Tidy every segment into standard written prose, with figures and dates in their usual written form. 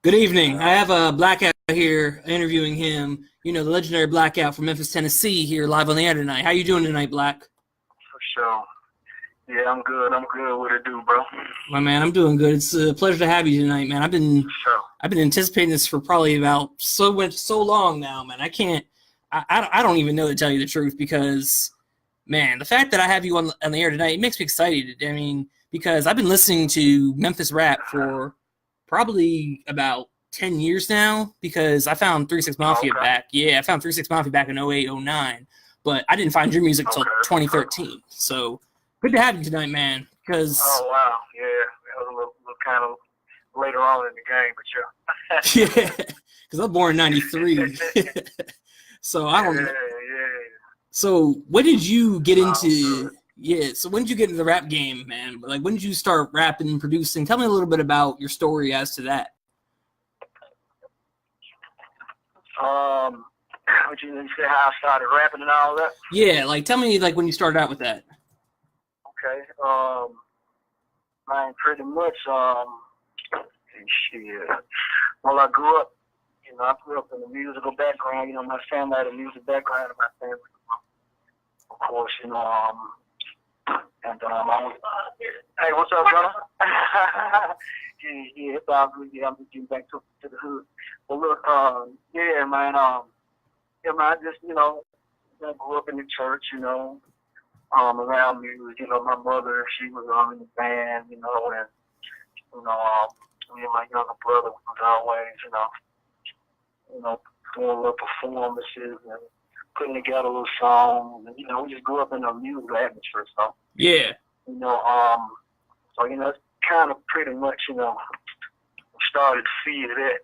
Good evening. I have a Blackout here interviewing him. You know, the legendary Blackout from Memphis, Tennessee, here live on the air tonight. How you doing tonight, Black? For sure. Yeah, I'm good. I'm good. What it do, bro? My man, I'm doing good. It's a pleasure to have you tonight, man. For sure. I've been anticipating this for probably about so long now, man. I don't even know to tell you the truth because, man, the fact that I have you on the air tonight, it makes me excited. I mean, because I've been listening to Memphis rap for probably about 10 years now because I found 3-6 Mafia back. Yeah, I found 3-6 Mafia back in 08, 09. But I didn't find your music until 2013. So good to have you tonight, man. Because oh, wow. Yeah, that was a little kind of later on in the yeah, game, but because I'm born in 93. So I don't know. Yeah. So when did you get into so when did you get into the rap game, man? Like when did you start rapping and producing? Tell me a little bit about your story as to that. Would you say how I started rapping and all that? Yeah, like tell me like when you started out with that. Okay. Man, pretty much shit. Well, I grew up in a musical background. You know, my family had a music background in my family. Of course, you know, and I was, hey, what's up, brother? yeah, it's all good. Yeah, I'm just getting back to the hood. But look, yeah, man, I just, you know, I grew up in the church, you know, around music. You know, my mother, she was in the band, you know, and, you know, me and my younger brother was always, you know, doing little performances and putting together little songs, and you know, we just grew up in a music atmosphere, so yeah, you know, so you know, it's kind of pretty much, you know, started to see that,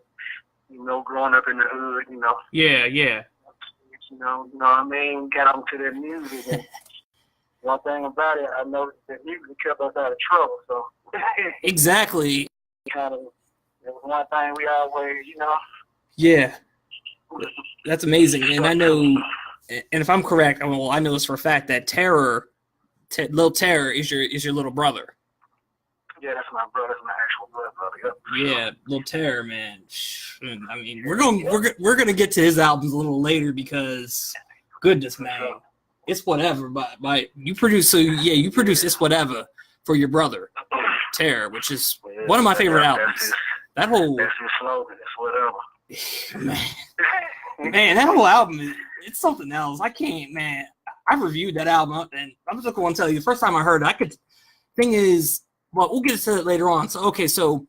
you know, growing up in the hood, you know. Yeah. You know what I mean? Got onto that music, and one thing about it, I noticed that music kept us out of trouble, so exactly. Kind of, it was one thing we always, you know. Yeah, that's amazing, and I know, and if I'm correct, I know this for a fact that Lil Terror is your little brother. Yeah, that's my brother. That's my actual blood brother. Yep. Yeah, Lil Terror, man. I mean, we're gonna get to his albums a little later because, goodness, man, It's Whatever. But you produce It's Whatever for your brother, Terror, which is one of my favorite albums. That's his slogan. It's whatever. Man, that whole album it's something else. I can't, man. I reviewed that album, and I'm just going to tell you, the first time I heard it, thing is, well, we'll get to it later on. So, okay, so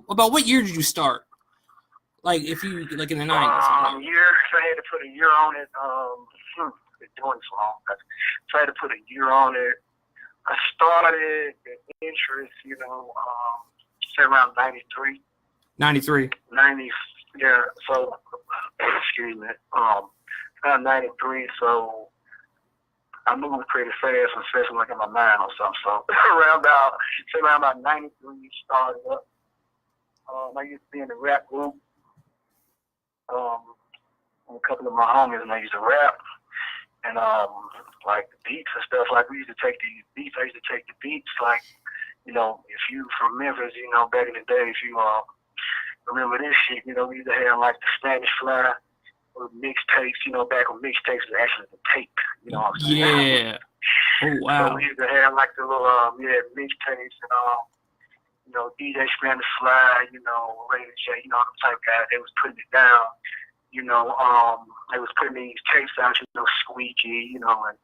about what year did you start? Like, if you, like, in the 90s? Year, so I had to put a year on it. Been doing so long. So I had to put a year on it. I started the interest, you know, say around 93. 93. 90, yeah, so, excuse me, around 93, so I moved pretty fast, especially like in my mind or something, so around about 93 started up. I used to be in the rap group, and a couple of my homies, and I used to rap, and like the beats and stuff, like we used to take these beats, I used to take the beats, like, you know, if you from Memphis, you know, back in the day, if you remember this shit, you know, we used to have like the Playa Fly with mixtapes, you know, back when mixtapes was actually the tape, you know what I'm saying? Yeah. Oh, wow. So we used to have like the little, mixtapes and, you know, DJ Spanish Fly, you know, Ray J, you know, the type of guys, they was putting it down, you know, they was putting these tapes out, you know, Squeaky, you know, and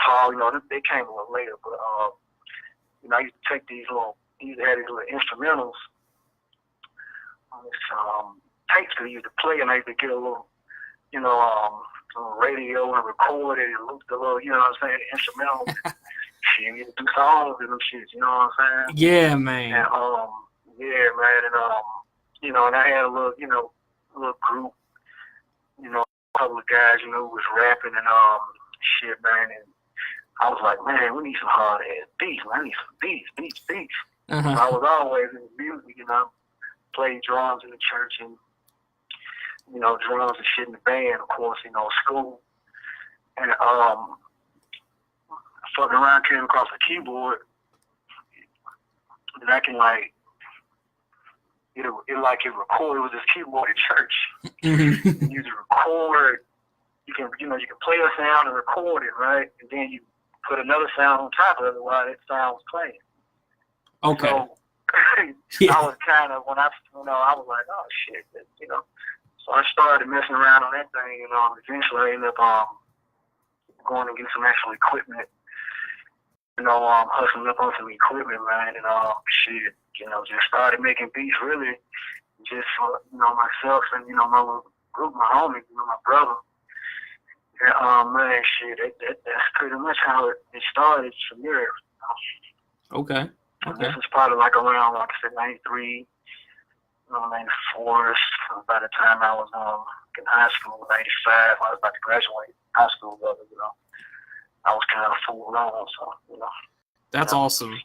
Paul, you know, they came a little later, but, you know, I used to take these little instrumentals, tapes that I used to play, and I used to get a little, you know, radio and record it and loop the little, you know what I'm saying, instrumental. Shit, we used to do songs and them shit, you know what I'm saying? Yeah, man. And, yeah, man, and, you know, and I had a little, you know, group, you know, a couple of guys, you know, who was rapping and, shit, man, and I was like, man, we need some hard-ass beats, man. I need some beats. Uh-huh. So I was always in music, you know, played drums in the church and, you know, drums and shit in the band, of course, you know, school. And fucking around, came across a keyboard that I can, like, it recorded. It was this keyboard at church. Mm-hmm. You can record. You can play a sound and record it, right? And then you put another sound on top of it while that sound was playing. Okay. So Yeah. I was kind of, I was like, oh shit, So I started messing around on that thing, eventually I ended up going and getting some actual equipment, hustling up on some equipment, man, and shit, just started making beats really, just myself and, my little group, my homies, my brother. And, man, shit, that's pretty much how it started from there. Okay. This is probably like around, like I said, 93, 94. By the time I was in high school, 95, I was about to graduate high school, I was kind of full on, so, That's awesome.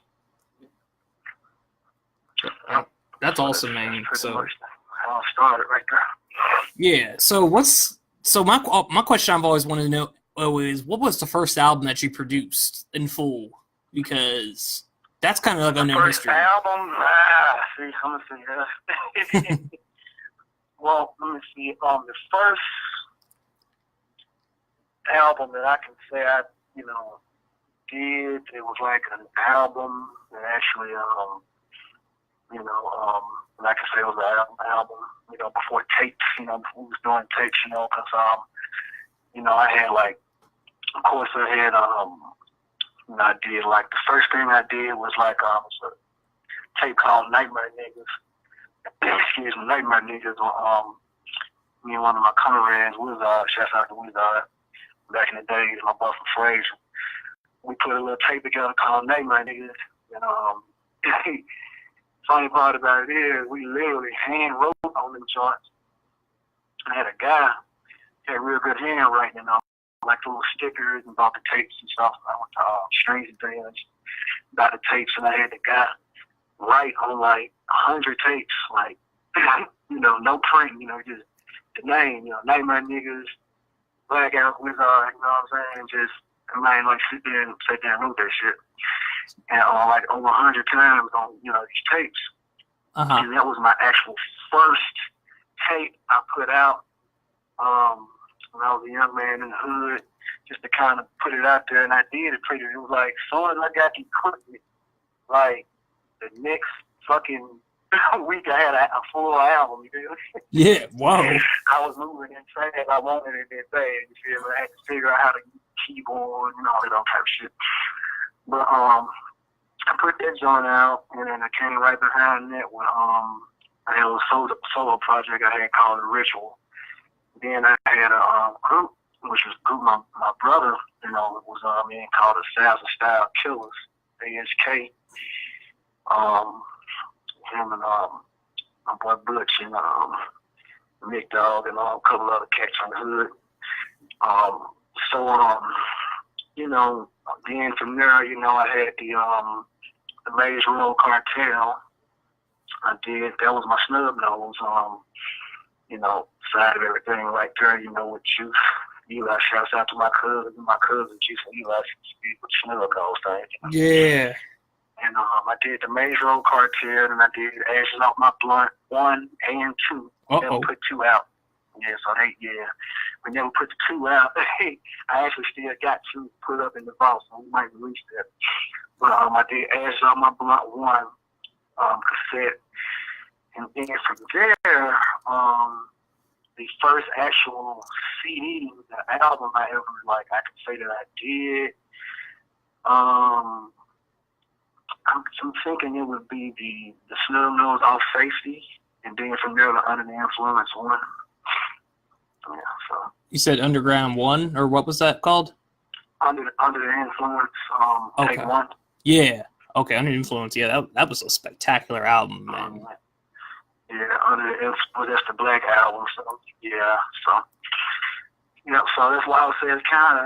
That's awesome, man. That's So much how I started right there. yeah. So my question I've always wanted to know is what was the first album that you produced in full? Because that's kind of like unknown history. First album, see, I'm gonna see that. Well, let me see. The first album that I can say I, did, it was like an album that actually, like I say, it was an album, before tapes, before we was doing tapes, because, I had like, of course I had, I did like, the first thing I did was like, a tape called Nightmare Niggas. Excuse me, Nightmare Niggas. Me and one of my comrades, Wizard, shouts out to Wizard, back in the days, my boy from Fraser. We put a little tape together called Nightmare Niggas. And funny part about it is we literally hand wrote on them joints. I had a guy, had real good handwriting, like little stickers and about the tapes and stuff. I went to strings and things about the tapes, and I had the guy write on like 100 tapes, like, no print, just the name, Nightmare Niggas, Blackout, Wizard, you know what I'm saying? Just, man, like sit there and wrote that shit. And like over 100 times on, these tapes. Uh-huh. And that was my actual first tape I put out when I was a young man in the hood, just to kind of put it out there. And I did it it was like, as soon as I got the equipment, like the next fucking week I had a full album, Yeah, wow. I was moving and saying I wanted it that bad, you feel me? I had to figure out how to use the keyboard and all that type of shit. But I put that joint out, and then I came right behind that with I had a solo project I had called The Ritual. Then I had a group, which was a group my brother, it was called the Thousand Style Killers, ASK. Him and my boy Butch and Mick Dog and a couple other cats from the hood. Then from there, I had the Maze Road Cartel. I did, that was my snub nose, side of everything right there, with Juice. Eli, shouts out to my cousin Juice and Eli, with snub nose thing. Yeah. And I did the Maze Road Cartel, and I did Ashes Off My Blunt 1 and 2. We never put 2 out. Yeah, so we never put the 2 out. I actually still got 2 put up in the vault, so we might release that. But I did Ashes Off My Blunt 1 cassette. And then from there, the first actual CD, the album I ever, I could say that I did, I'm thinking it would be the Snub Nose Off Safety, and then from there, the Under the Influence 1. Yeah, so. You said Underground 1, or what was that called? Under the Influence, okay. Take 1. Yeah, okay, Under the Influence, yeah, that was a spectacular album, man. Yeah, Under the Influence, that's the Black album, so, yeah, so. So that's why I would say it's kind of,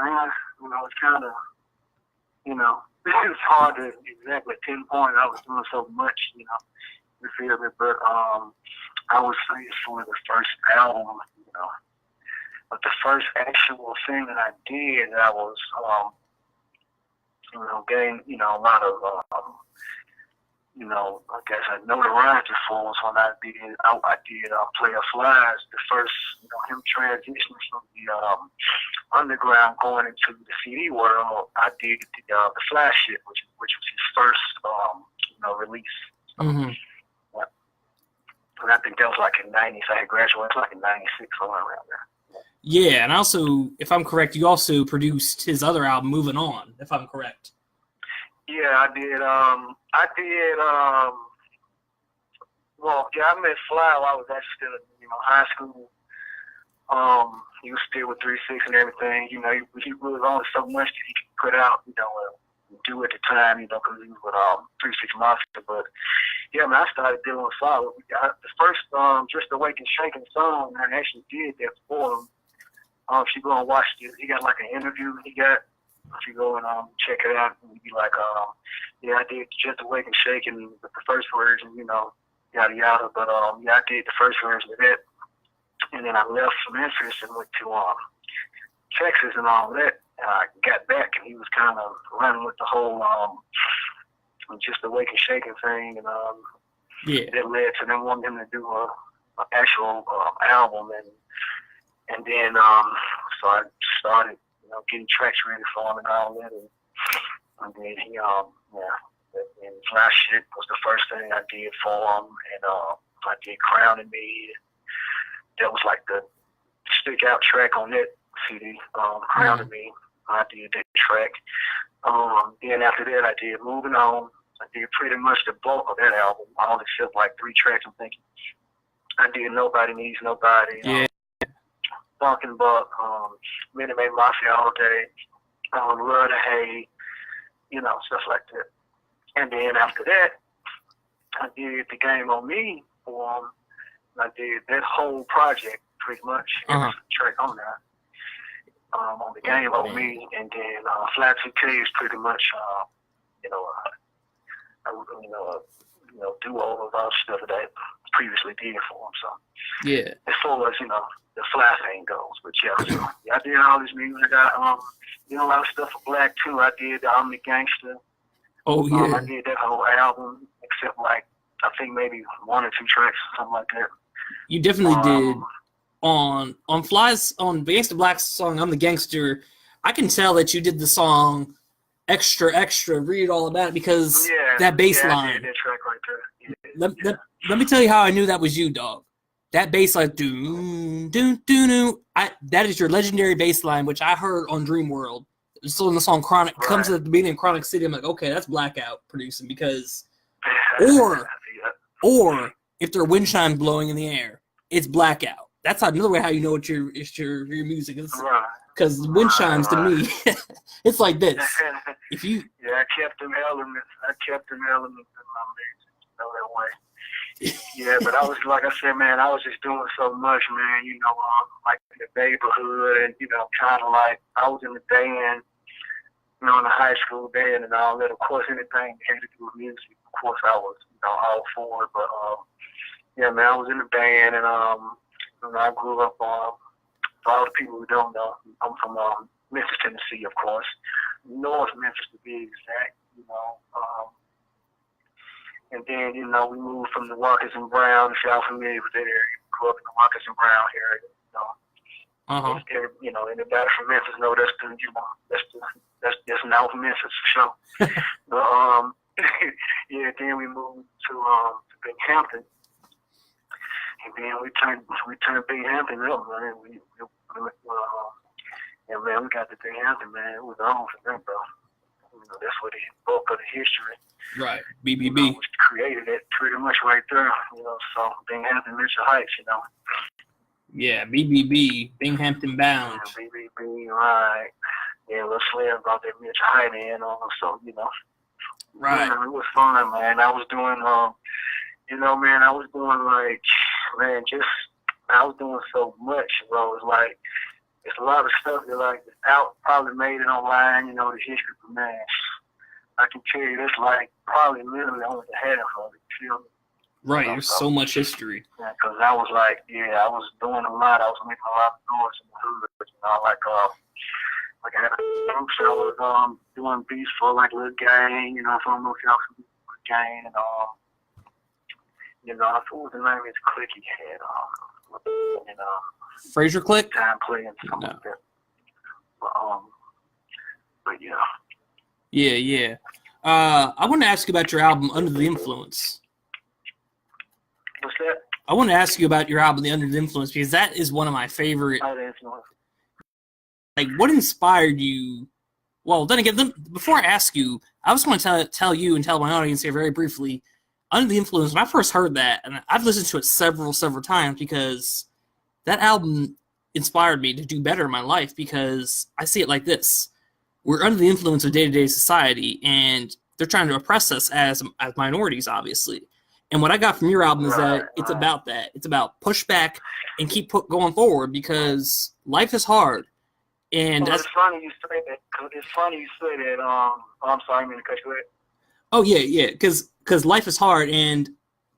it's hard to exactly pinpoint. I was doing so much, you feel me? But I would say it's for the first album, But the first actual thing that I did, I was, getting, a lot of, I guess I notoriety for was when I did Playa Fly, the first, him transitioning from the underground going into the CD world. I did the Flash shit, which was his first release. Mm-hmm. Yeah. And I think that was like in '90s. I had graduated like in '96, somewhere around there. Yeah, and also, if I'm correct, you also produced his other album, Moving On, if I'm correct. Yeah, I did. I met Fly while I was actually still in high school. He was still with 3-6 and everything. He was only so much that he could put out, do at the time, because he was with 3-6 Monster. But yeah, man, I started dealing with Fly. The first Just Awake and Shaking song, I actually did that for him. If you go and watch it, he got like an interview he got. If you go and check it out, and you'd be like, I did Just Awake and Shaking with the first version, yada yada. But I did the first version of that. And then I left Memphis and went to Texas and all that. And I got back, and he was kind of running with the whole Just Awake and Shaking thing. And that led to them wanting him to do an actual album. And then so I started, getting tracks ready for him and all that. And then he, and Flash Shit was the first thing I did for him. And I did Crown and Me. That was like the stick out track on that CD, Crown and Me. I did that track. Then after that, I did Moving On. I did pretty much the bulk of that album, all except like 3 tracks, I'm thinking. I did Nobody Needs Nobody. Yeah. Funk and Buck, Minute Maid Mafia All Day, Love to Hate, stuff like that. And then after that, I did The Game on Me for him. I did that whole project pretty much. Every track on there. On The Game on Me, and then Flat 2K is pretty much, do all of our stuff that I previously did for him. So yeah, as far as the Fly thing goes, but I did all this music. I got a lot of stuff for Black too. I did I'm the Gangster. Oh yeah. I did that whole album except like I think maybe 1 or 2 tracks, something like that. You definitely did. On Fly's on Gangsta Black's song "I'm the Gangster," I can tell that you did the song extra, read all about it because that bass line. I did that track right there. Let me tell you how I knew that was you, dog. That bass line, that is your legendary bass line, which I heard on Dream World. So when the song Chronic comes at the beginning of Chronic City, I'm like, okay, that's Blackout producing because, or if there are wind chimes blowing in the air, it's Blackout. That's another way how you know it's your music is because wind chimes to me, it's like this. If you I kept them elements. in my music, that way. Yeah, but I was like I said, man, I was just doing so much, man. Like in the neighborhood, and kind of like I was in the band, in the high school band and all that. Of course, anything that had to do with music, of course, I was all for it. But yeah, man, I was in the band, and I grew up. For all the people who don't know, I'm from Memphis, Tennessee, of course, North Memphis to be exact. And then, we moved from the Walkers and Brown, if y'all familiar with that area. We grew up in the Walkers and Brown area. Anybody from Memphis know that's North Memphis for sure. But then we moved to Binghamton, and then we turned Binghamton up, man. Man, we got to Binghamton, man. It was on for them, bro. That's where the bulk of the history. Right, BBB. Was created it pretty much right there, so Binghamton, Mitchell Heights, Yeah, BBB, Binghamton Bound. Yeah, BBB, right. Yeah, Lil Slim brought that Mitchell Heights in on us, so, Right. Yeah, it was fun, man. I was doing, I was doing I was doing so much, bro. It's like, it's a lot of stuff that, like, is out, probably made it online, the history, but, man, I can tell you this, like, probably literally only the half of it, you feel me? Right, there's so much history. Yeah, because I was like, I was doing a lot. I was making a lot of noise in the hood, like I had a group, so I was doing beats for, like, Lil Gang, so I don't know if y'all gang, and you know, I forgot the name of his clique he had, and Fraser Click? time playing something No. like that. But yeah. Yeah. I want to ask you about your album Under the Influence. What's that? I want to ask you about your album, The Under the Influence, because that is one of my favorite. Like, what inspired you? Well, then again, before I ask you, I just want to tell you and tell my audience here very briefly, Under the Influence, when I first heard that, and I've listened to it several times because that album inspired me to do better in my life, because I see it like this. We're under the influence of day-to-day society, and they're trying to oppress us as minorities, obviously. And what I got from your album is that it's about that. It's about pushback and keep going forward, because life is hard. And it's funny you say that. I'm sorry, I'm going to cut you off. Oh, yeah, because life is hard, and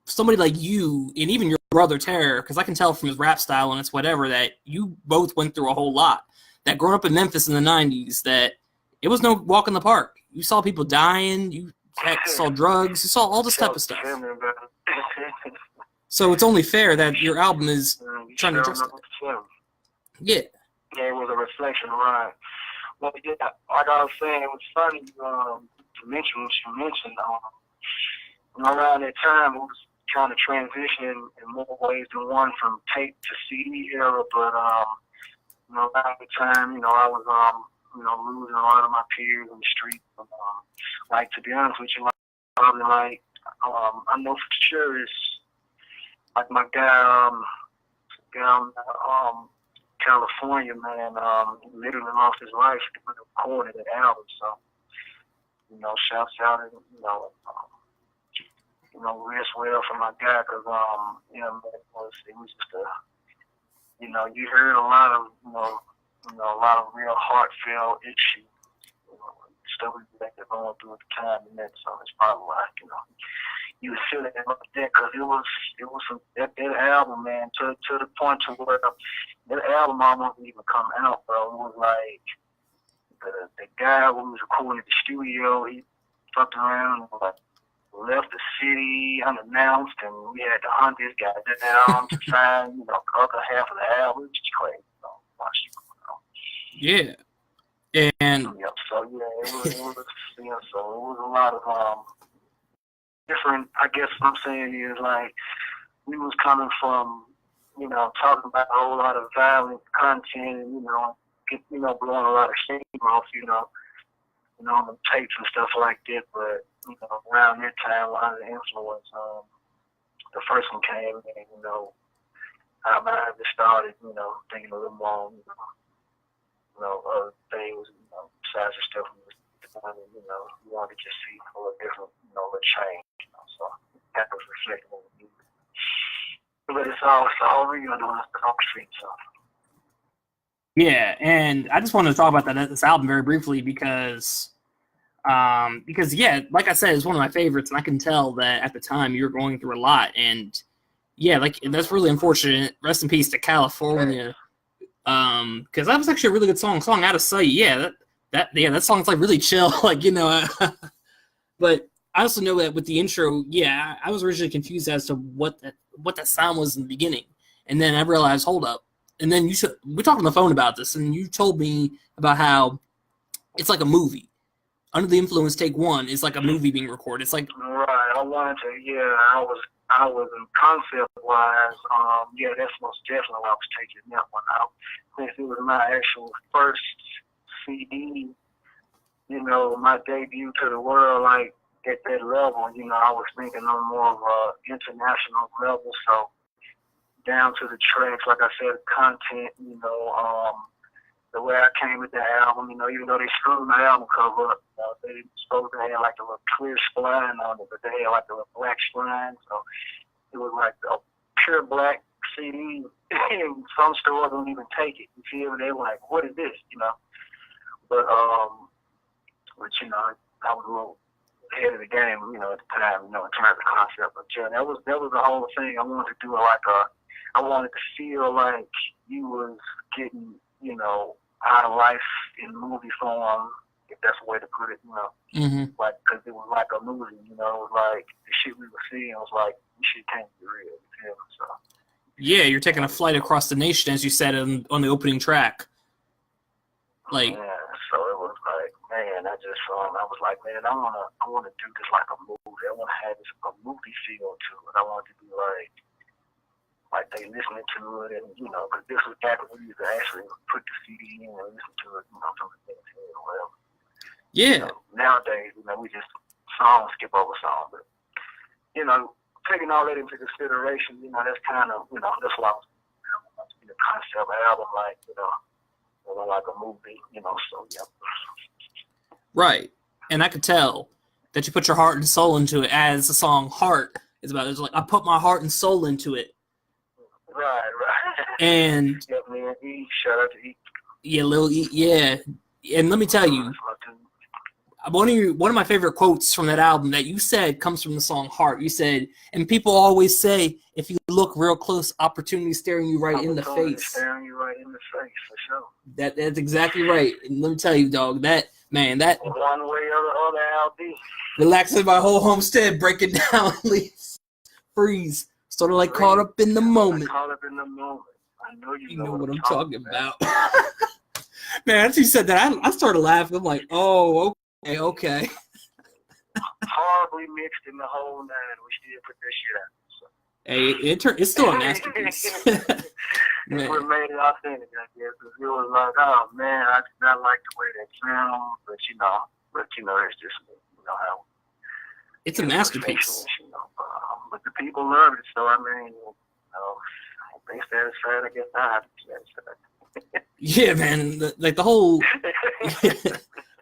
somebody like you, and even your brother Terror, because I can tell from his rap style and it's whatever, that you both went through a whole lot. That growing up in Memphis in the 90s, that it was no walk in the park. You saw people dying, you saw drugs, you saw all this type of stuff. So it's only fair that your album is trying to address that. Yeah. Yeah, it was a reflection, right? Well, yeah, like I was saying, it was funny to mention what you mentioned. Around that time, it was kind of transition in more ways than one from tape to CD era, but around the time, I was losing a lot of my peers in the street. Like, to be honest with you, probably like I know for sure it's like my guy down California, man, literally lost his life when he recorded an album. So, shouts out and rest well for my guy, because man, it was just you heard a lot of real heartfelt issues, stuff that they're going through at the time, and that, so it's probably like you feel that up there, because it was that album, man, to the point to where that album almost didn't even come out, bro. It was like the guy who was recording at the studio, he fucked around and left the city unannounced, and we had to hunt this guy down to find the other half of the album. It's just crazy. Yeah. And yep. So yeah, it was so it was a lot of different. I guess what I'm saying is, like, we was coming from talking about a whole lot of violent content, and blowing a lot of steam off, on the tapes and stuff like that. But around that time, Under the Influence, the first one came, and our mind just started, thinking a little more, other things, besides the stuff we was doing, we wanted to just see a little different, a little change, so that was reflected on the music. But it's all real, it's all street, so. yeah, and I just wanted to talk about this album very briefly because yeah, like I said, it's one of my favorites, and I can tell that at the time you were going through a lot, and yeah, like, that's really unfortunate. Rest in peace to California. Because that was actually a really good song Out of Sight. Yeah, that song's like really chill, like, But I also know that with the intro, yeah, I was originally confused as to what that sound was in the beginning, and then I realized, hold up. And then we talked on the phone about this, and you told me about how it's like a movie. Under the Influence Take 1 is like a movie being recorded. It's like, right. I wanted to. Yeah, I was in concept wise. Yeah, that's most definitely why I was taking that one out, since it was my actual first CD. My debut to the world, like, at that level. I was thinking on more of a international level. So down to the tracks, like I said, the content. The way I came with the album, even though they screwed my album cover up, they supposed to have like a little clear spline on it, but they had like a little black spline, so it was like a pure black CD. And some stores don't even take it. You feel me? They were like, "What is this?" But I was a little ahead of the game, at the time, in terms of concept. But yeah, that was the whole thing. I wanted to do I wanted to feel like you was getting, out of life in movie form if that's a way to put it, you know. Mm-hmm. Like, because it was like a movie, you know, it was like the shit we were seeing was like, this shit can't be real, you feel me? So. Yeah, you're taking a flight across the nation, as you said on the opening track. Like, yeah, so it was like, man, I was like, man, I wanna do this like a movie. I wanna have this a movie feel to it. I want it to be like they listening to it, and you know, because this was back when we used to actually put the CD in and listen to it, you know, from the things or whatever. yeah. You know, nowadays, you know, we just skip over song, but you know, taking all that into consideration, you know, that's kind of, you know, that's what I was, you know, the concept album, like, you know, like a movie, you know, so yeah. Right. And I could tell that you put your heart and soul into it, as the song Heart is about. It's like, I put my heart and soul into it. Right. And yeah, man, E, shout out to E. Yeah, Lil E, yeah. And let me tell you, one of my favorite quotes from that album that you said comes from the song Heart. You said, and people always say, if you look real close, opportunity staring you right in the face. Staring you right in the face, for sure. That's exactly right. And let me tell you, dog, that one way or the other, I'll be relaxing my whole homestead, breaking down, leaves, freeze, sort of like caught up in the moment. Caught up in the moment. I know you know what I'm talking about. Man, as you said that, I started laughing. I'm like, oh, okay. Horribly mixed in the whole nine. We still put that shit out. So. Hey, it's still a masterpiece. It's what made it authentic, I guess. It was like, oh man, I did not like the way that sounds, but you know, it's just, you know how. It's a masterpiece. You know, but the people love it, so I mean, you know, if they satisfied, I guess I have to be satisfied. Yeah, man, the whole.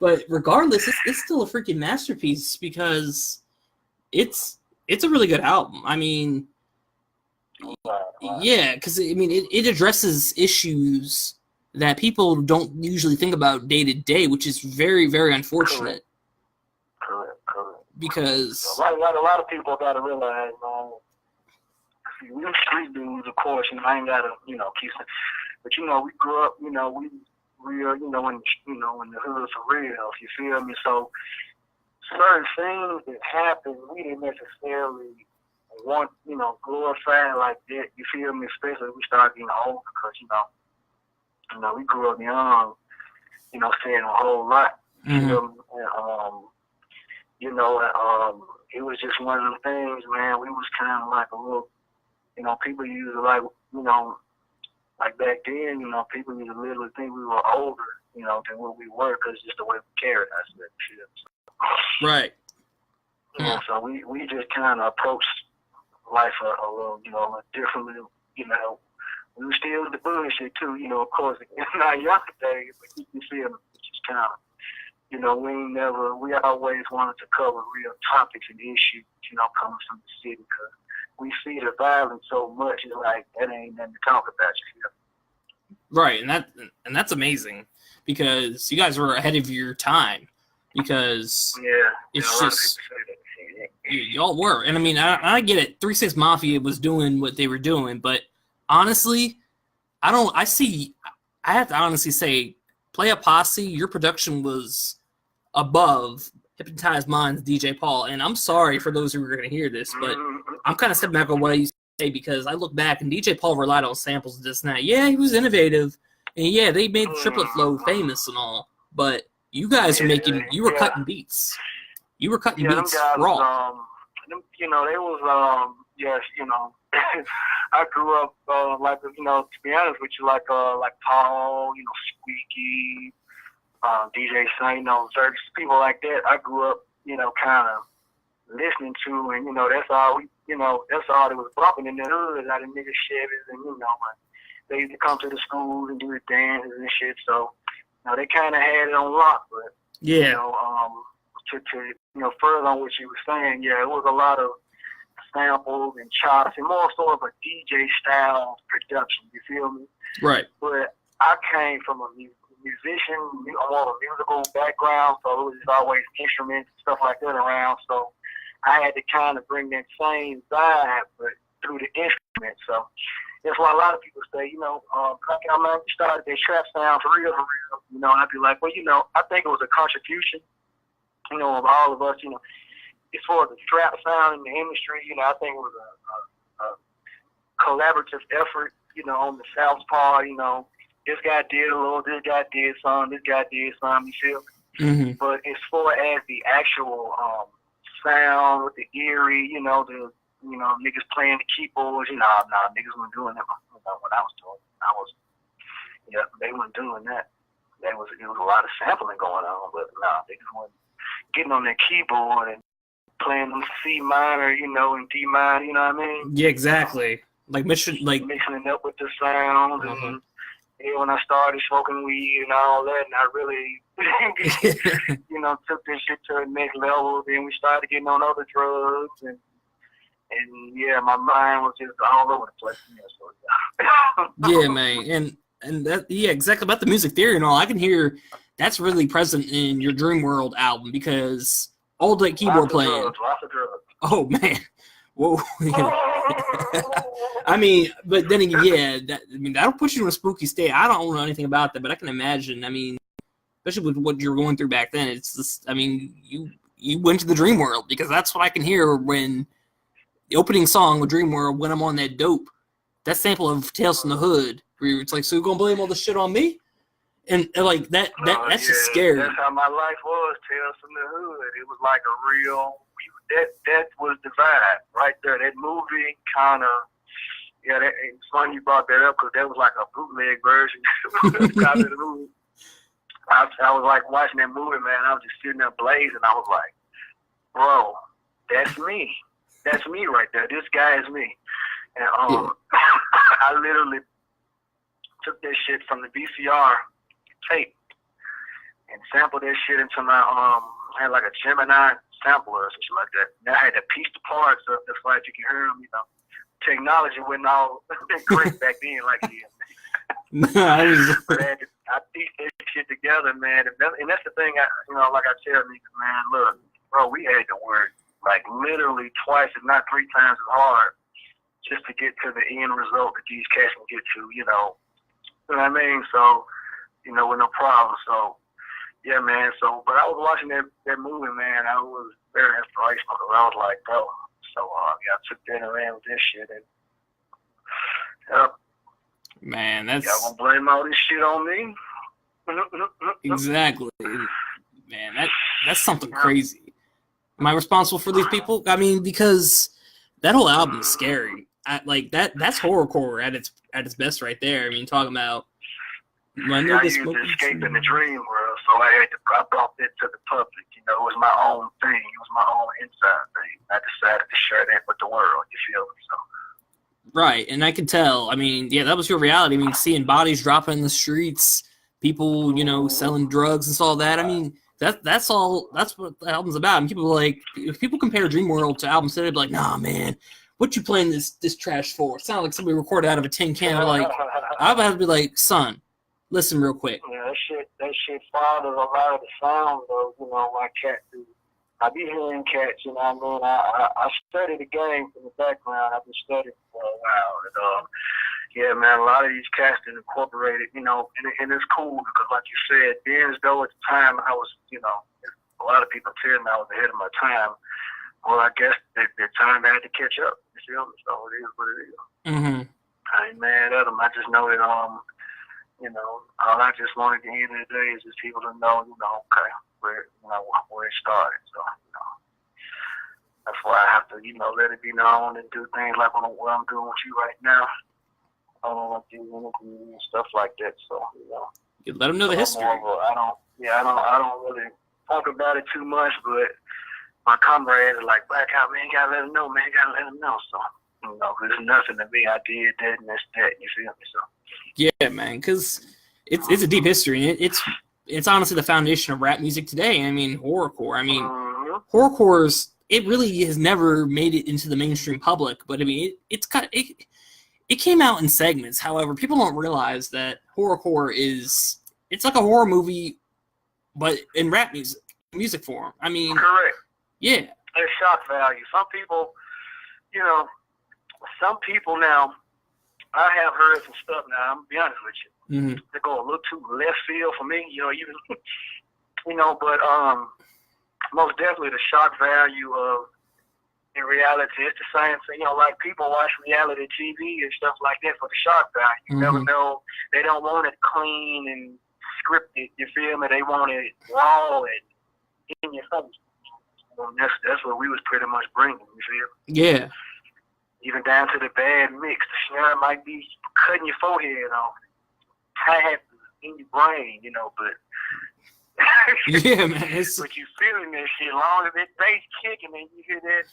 But regardless, it's still a freaking masterpiece because it's a really good album. I mean, yeah, because I mean it addresses issues that people don't usually think about day to day, which is very, very unfortunate. Correct. Because a lot of people got to realize, we street dudes, of course, you know, I ain't got to, you know, keep. But you know, we grew up, you know, we real, you know, when the hood's for real, you feel me? So certain things that happen, we didn't necessarily want, you know, glorify like that. You feel me? Especially when we start getting older, because you know, we grew up young, you know, saying a whole lot. Mm-hmm. You know, it was just one of them things, man. We was kind of like a little, you know, people used to like, you know. Like back then, you know, people used to literally think we were older, you know, than what we were, because just the way we carried ourselves. Right. You know, so we just kind of approached life a little, you know, a little differently. You know, we were still with the bullshit too, you know, of course, in our younger days, but you can see it just kind of, you know, we always wanted to cover real topics and issues, you know, coming from the city, because we see the violence so much, it's like, that ain't nothing to talk about, you know? Right, and that's amazing, because you guys were ahead of your time, because it's just, y'all were, and I mean, I get it, 3 6 Mafia was doing what they were doing, but honestly, I have to honestly say, Playa Posse, your production was above Hypnotized Minds, DJ Paul, and I'm sorry for those who are going to hear this, but I'm kind of stepping back on what I used to say, because I look back and DJ Paul relied on samples and this and that. Yeah, he was innovative, and yeah, they made the triplet flow famous and all, but you guys were cutting beats. You were cutting beats raw. You know, they was, yes, you know, I grew up, like, you know, to be honest with you, like Paul, you know, Squeaky, DJ Saint, you know, certain people like that. I grew up, you know, kind of listening to, and you know, that's all that was bumping in the hood, like the nigga Chevys, and you know, they used to come to the schools and do the dances and shit. So, you know, they kind of had it on lock. But yeah, you know, to you know, further on what you were saying, yeah, it was a lot of samples and chops, and more sort of a DJ style production. You feel me? Right. But I came from a musician, more of a musical background, so it was just always instruments and stuff like that around. So I had to kind of bring that same vibe, but through the So that's why a lot of people say, you know, Blackout, man, we started that trap sound for real, you know. And I'd be like, well, you know, I think it was a contribution, you know, of all of us, you know, as far as the trap sound in the industry, you know. I think it was a collaborative effort, you know, on the South part, you know. This guy did a little, this guy did some, this guy did some, you feel? Mm-hmm. But as far as the actual sound with the eerie, you know, the, you know, niggas playing the keyboards, you know, nah, niggas weren't doing that. You know, what I was doing, yeah, they weren't doing that. It was a lot of sampling going on, but nah, niggas weren't getting on their keyboard and playing them C minor, you know, and D minor, you know what I mean? Yeah, exactly. Like mixing it up with the sound. And yeah, when I started smoking weed and all that, and I really, you know, took this shit to the next level. Then we started getting on other drugs, and yeah, my mind was just all over the place. Yeah, so, yeah, man, and that, yeah, exactly, about the music theory and all. I can hear that's really present in your Dream World album, because all that keyboard playing. Lots of drugs. Oh man, whoa. I mean, but then again, yeah, that'll put you in a spooky state. I don't know anything about that, but I can imagine. I mean, especially with what you're going through back then, it's just, I mean, you went to the dream world, because that's what I can hear when the opening song with Dream World, when I'm on that dope, that sample of Tales from the Hood, where it's like, so you're gonna blame all this shit on me? And like that's just scary. That's how my life was, Tales from the Hood. It was like a real, that was the vibe right there. That movie kind of, yeah, it's funny you brought that up, because that was like a bootleg version of the movie. I was like watching that movie, man. I was just sitting there blazing. I was like, bro, that's me. That's me right there. This guy is me. And I literally took that shit from the VCR tape and sampled that shit into my I had like a Gemini sampler or something like that. And I had to piece the parts up just like you can hear them, you know. Technology wasn't all great back then like it is. But I pieced that shit together, man. And that's the thing, you know, like I tell niggas, man, look, bro, we had to work like literally twice, if not three times as hard, just to get to the end result that these cats can get to, you know. You know what I mean? So, you know, with no problem. So, yeah, man. So, but I was watching that movie, man. I was very inspirational. I was like, bro. So, yeah, I took that and ran with this shit. And, man, that's... Y'all gonna blame all this shit on me? Exactly. Man, that's something crazy. Am I responsible for these people? I mean, because that whole album is scary. That's horrorcore at its best right there. I mean, talking about... I used to escape in the dream world, so I brought it to the public. You know, it was my own thing. It was my own inside thing. I decided to share that with the world. You feel me? So. Right, and I could tell. I mean, yeah, that was your reality. I mean, seeing bodies dropping in the streets, people, you know, selling drugs and all that. I mean, that's all. That's what the album's about. And people are like, if people compare Dream World to albums today, they'd be like, nah, man, what you playing this trash for? It sounded like somebody recorded out of a tin can. They're like, I'd have to be like, son, listen real quick. Yeah, that shit fathers a lot of the sound, though, you know, my cat do. I be hearing cats, you know what I mean? I study the game from the background. I've been studying for a while. And, yeah, man, a lot of these cats that incorporated, you know, and it's cool because, like you said, being as though at the time I was, you know, a lot of people tell me I was ahead of my time. Well, I guess their time had to catch up. You feel me? So it is what it is. Mm-hmm. I ain't mad at them. I just know that, you know, all I just want at the end of the day is just people to know, you know, okay, where it started. So, you know, that's why I have to, you know, let it be known and do things like what I'm doing with you right now. I don't want to do interviews and stuff like that. So, you know, you let them know the history. I don't really talk about it too much, but my comrades are like, Blackout, man, you gotta let them know, man, you gotta let them know. So, you know, there's nothing to me. I did that and that's that. You feel me? So. Yeah, man, because it's a deep history. And it's honestly the foundation of rap music today. I mean, horrorcore. I mean, horrorcore's, it really has never made it into the mainstream public. But I mean, it came out in segments. However, people don't realize that horrorcore it's like a horror movie, but in rap music form. I mean, correct. Yeah. It's shock value. Some people, you know, some people now, I have heard some stuff now, I'm gonna be honest with you. Mm-hmm. They go a little too left field for me, you know, even you know, but most definitely the shock value of in reality, it's the same thing. You know, like people watch reality TV and stuff like that for the shock value. You never know. They don't want it clean and scripted. You feel me? They want it raw and in your face. Well, that's what we was pretty much bringing. You feel? Yeah. Even down to the bad mix. The snare might be cutting your forehead off, tight in your brain. You know, but. Yeah, man. But you feeling that shit, long as that bass kicking and you hear that.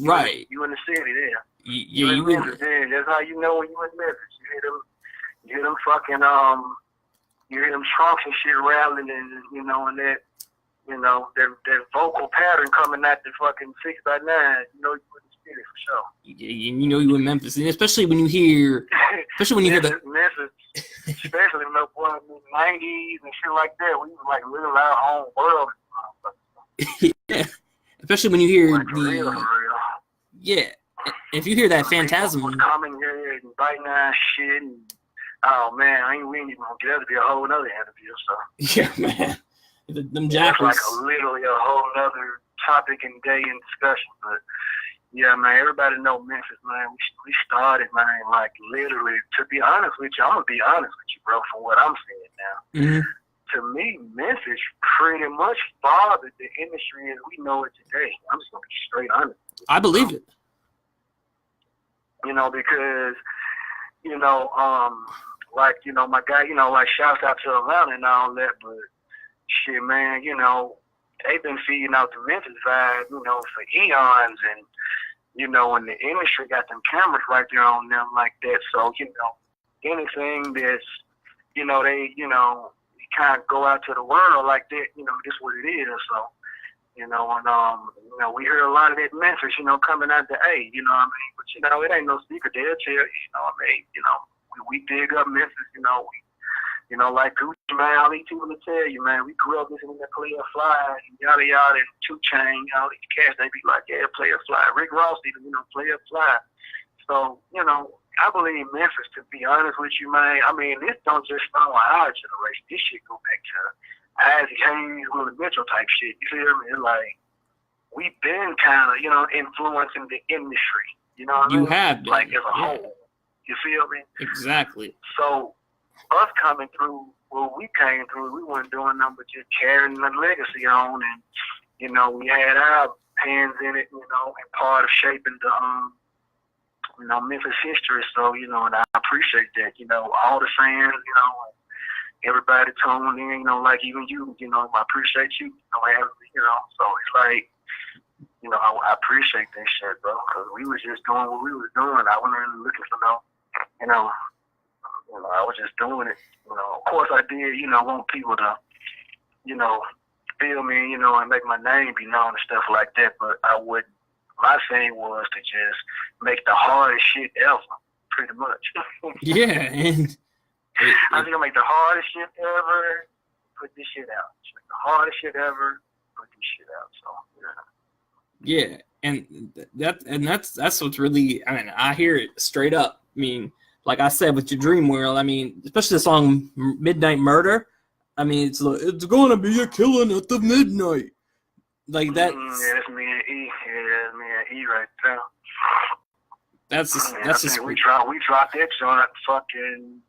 Right. You in the city there. Yeah, you in Memphis there. That's how you know when you in Memphis. You hear them fucking you hear them trunks and shit rattling and you know and that that vocal pattern coming at the fucking 6x9. You know you in the city for sure. Yeah, you know you in Memphis, and especially when you hear the Memphis, especially in the 90s and shit like that, we was like living our own world. Yeah, especially when you hear like, for real. Yeah, if you hear that Phantasm coming here and biting our shit, and oh man, we ain't even gonna get out to be a whole other interview. So yeah, man, them jackals. It's like literally a whole other topic and day in discussion, but. Yeah, man, everybody know Memphis, man. We started, man, like literally, to be honest with you, I'm going to be honest with you, bro, from what I'm seeing now. Mm-hmm. To me, Memphis pretty much fathered the industry as we know it today. I'm just going to be straight honest. I believe it. You know, because, you know, like, you know, my guy, you know, like, shouts out to Atlanta and all that, but shit, man, you know, they've been feeding out the Memphis vibe, you know, for eons, and you know, and the industry got them cameras right there on them like that. So you know, anything that's, you know, they, you know, kind of go out to the world like that. You know, this is what it is. So you know, and you know, we hear a lot of that Memphis, you know, coming out the A. You know what I mean? But you know, it ain't no secret. They'll tell you, you know what I mean? You know, we dig up Memphis. You know, you know, like Gucci, man, all these people will tell you, man, we grew up listening to Playa Fly, and yada yada, and 2 Chainz, all these cats, they be like, yeah, Playa Fly. Rick Ross even, you know, Playa Fly. So, you know, I believe Memphis, to be honest with you, man, I mean, this don't just start on our generation. This shit go back to Isaac Hayes, Willie Mitchell type shit. You feel me? It's like, we've been kind of, you know, influencing the industry. You know what I mean? You have been. Like, as a whole. You feel me? Exactly. So, us coming through, well, we came through, we weren't doing nothing but just carrying the legacy on, and, you know, we had our hands in it, you know, and part of shaping the, you know, Memphis history. So, you know, and I appreciate that, you know, all the fans, you know, everybody tuned in, you know, like even you know, I appreciate you, you know, so it's like, you know, I appreciate that shit, bro, because we was just doing what we was doing. I wasn't really looking for no, you know, I was just doing it. You know, of course I did, you know, want people to, you know, feel me, you know, and make my name be known and stuff like that. But I would, my thing was to just make the hardest shit ever, pretty much. Yeah, and I was gonna make the hardest shit ever, put this shit out. Just make the hardest shit ever, put this shit out. So yeah, and that's what's really. I mean, I hear it straight up. I mean. Like I said, with your Dream World, I mean, especially the song Midnight Murder, I mean, it's going to be a killing at the midnight. Like that. Yeah, that's me and E. Yeah, that's me and E right there. That's just we dropped that joint fucking,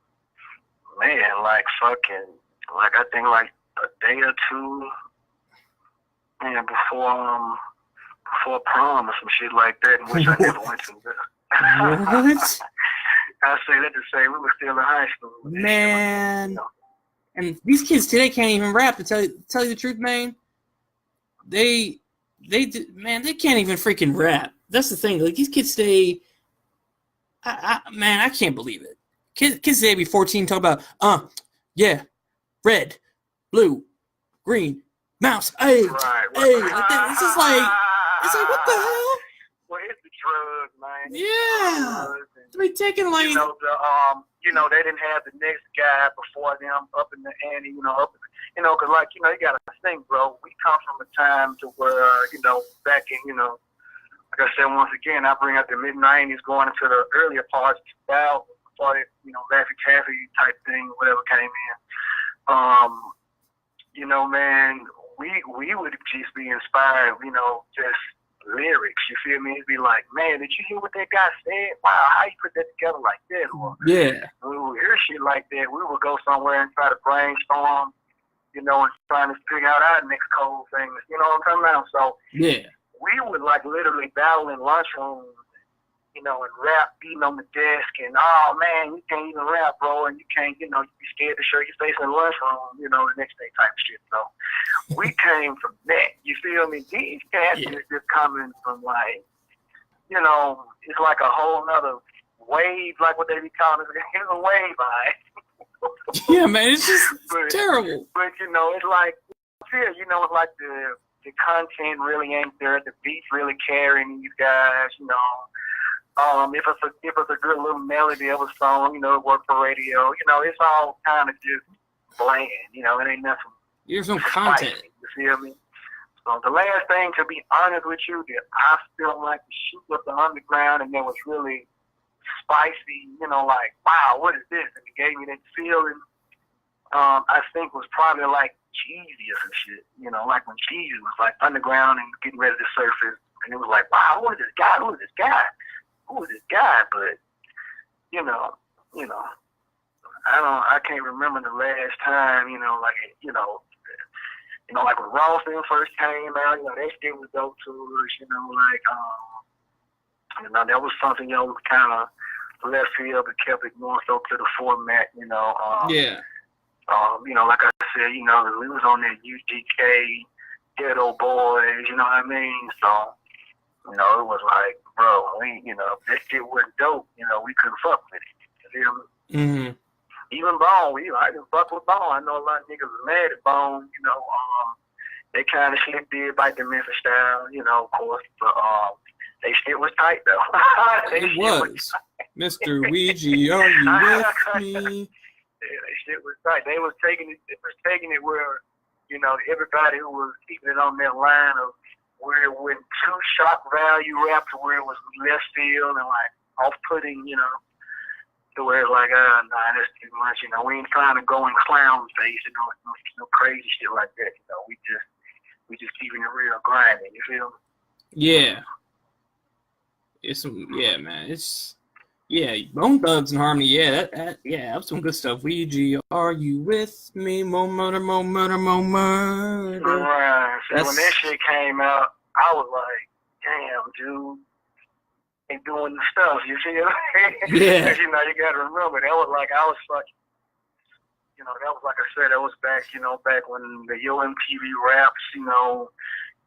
man, like I think like a day or two, man, before prom or some shit like that, which I never went to. What? I say that to say we were still in high school. Man. And these kids today can't even rap, to tell you the truth, man. They can't even freaking rap. That's the thing. Like, these kids today, man, I can't believe it. Kids today be 14 talk about, yeah, red, blue, green, mouse, hey, right. Hey. It's just like, what the hell? Well, it's the drugs, man. Yeah. They be taking like, you know, you know, they didn't have the next guy before them up in the ante, you know, because, like, you know, you got to think, bro, we come from a time to where, you know, back in, you know, like I said, once again, I bring up the mid-'90s going into the earlier parts of 2000, before it, you know, Laffy Taffy type thing, whatever came in. You know, man, we would just be inspired, you know, just lyrics, you feel me? It'd be like, man, did you hear what that guy said? Wow, how you put that together like that? Or, Yeah. when we would hear shit like that, we would go somewhere and try to brainstorm, you know, and trying to figure out our next cold things, you know what I'm talking about? So Yeah. we would like literally battle in lunchrooms, you know, and rap, beating on the desk, and oh man, you can't even rap, bro, and you can't, you know, you be scared to show your face in the lunchroom, you know, the next day type shit. So we came from that, you feel me? These cats is just coming from like, you know, it's like a whole nother wave, like what they be calling it. It's a wave, right? Yeah, man, it's just terrible. But you know, it's like, you know, it's like the content really ain't there, the beats really carrying these guys, you know. If it's a good little melody of a song, you know, it work for radio. You know, it's all kind of just bland. You know, it ain't nothing. There's no content. Spicy, you feel me? So the last thing, to be honest with you, that I feel like the shoot up the underground and it was really spicy. You know, like, wow, what is this? And it gave me that feeling. I think was probably like Jeezy or some shit. You know, like when Jeezy was like underground and getting ready to surface, and it was like, wow, who is this guy? Who is this guy? Who is this guy? But you know, I can't remember the last time, you know, like like when Rawson first came out, you know, that shit was dope to us, you know, like you know, that was something, you know, kind of left field but kept it more so to the format, you know. Yeah. You know, like I said, you know, we was on that UGK, Ghetto Boys, you know what I mean? So, you know, it was like, bro, you know, if that shit wasn't dope, you know, we couldn't fuck with it. You feel me? Mm-hmm. Even Bone, I didn't fuck with Bone. I know a lot of niggas was mad at Bone, you know. They kind of shit did like the Memphis style, you know, of course, but they shit was tight though. It was. Mr. Ouija, are you with me? Yeah, that shit was tight. They was taking it where, you know, everybody who was keeping it on that line of where it went too shock value rap to where it was less field and like off-putting, you know, to where it's like, nah, that's too much, you know. We ain't trying to go in clown face, you know, no crazy shit like that, you know. We just keeping it real grinding, you feel me? Yeah. Man. Bone Thugs and Harmony, that was some good stuff. Ouija, are you with me? More murder. Right. So when that shit came out, I was like, damn, dude, they doing the stuff, you feel me? Yeah. Because, you know, you got to remember, that was like, I was fucking, you know, that was like I said, that was back, you know, back when the Yo MTV raps, you know,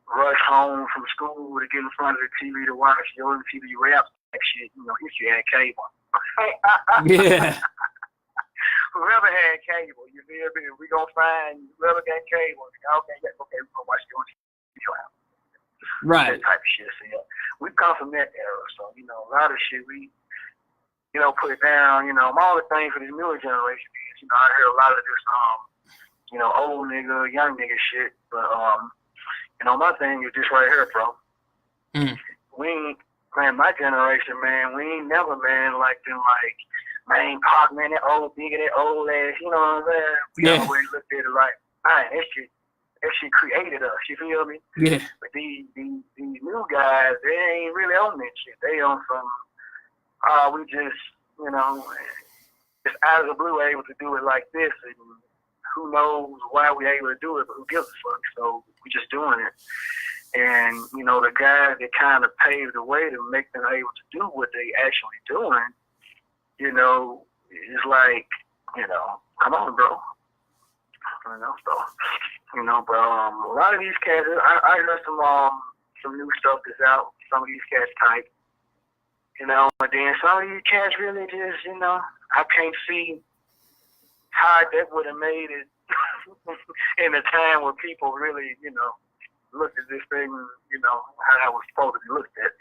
rush home from school to get in front of the TV to watch Yo MTV raps, that shit, you know, if you had cable. Yeah. Whoever had cable, you feel me? We gonna find whoever got cable. Okay, we're gonna watch Yo MTV raps. Right. That type of shit. So, yeah, we come from that era, so, you know, a lot of shit we, you know, put it down. You know, my only thing for this newer generation is, you know, I hear a lot of this, you know, old nigga, young nigga shit. But, you know, my thing is this right here, bro. Mm. We ain't, man, my generation, man, we ain't never, man, like them, like, man, Pac, man, that old nigga, that old ass, you know what I'm saying? We always looked at it like, man, that shit created us, you feel me? Yeah. But these new guys, they ain't really on that shit. They on some, we just, you know, just out of the blue able to do it like this, and who knows why we able to do it, but who gives a fuck? So we just doing it. And, you know, the guys that kind of paved the way to make them able to do what they actually doing, you know, it's like, you know, come on, bro. You know, so, you know, but a lot of these cats, I heard some new stuff that's out. Some of these cats type, you know, but then some of these cats really just, you know, I can't see how that would have made it in a time where people really, you know, looked at this thing, you know, how it was supposed to be looked at.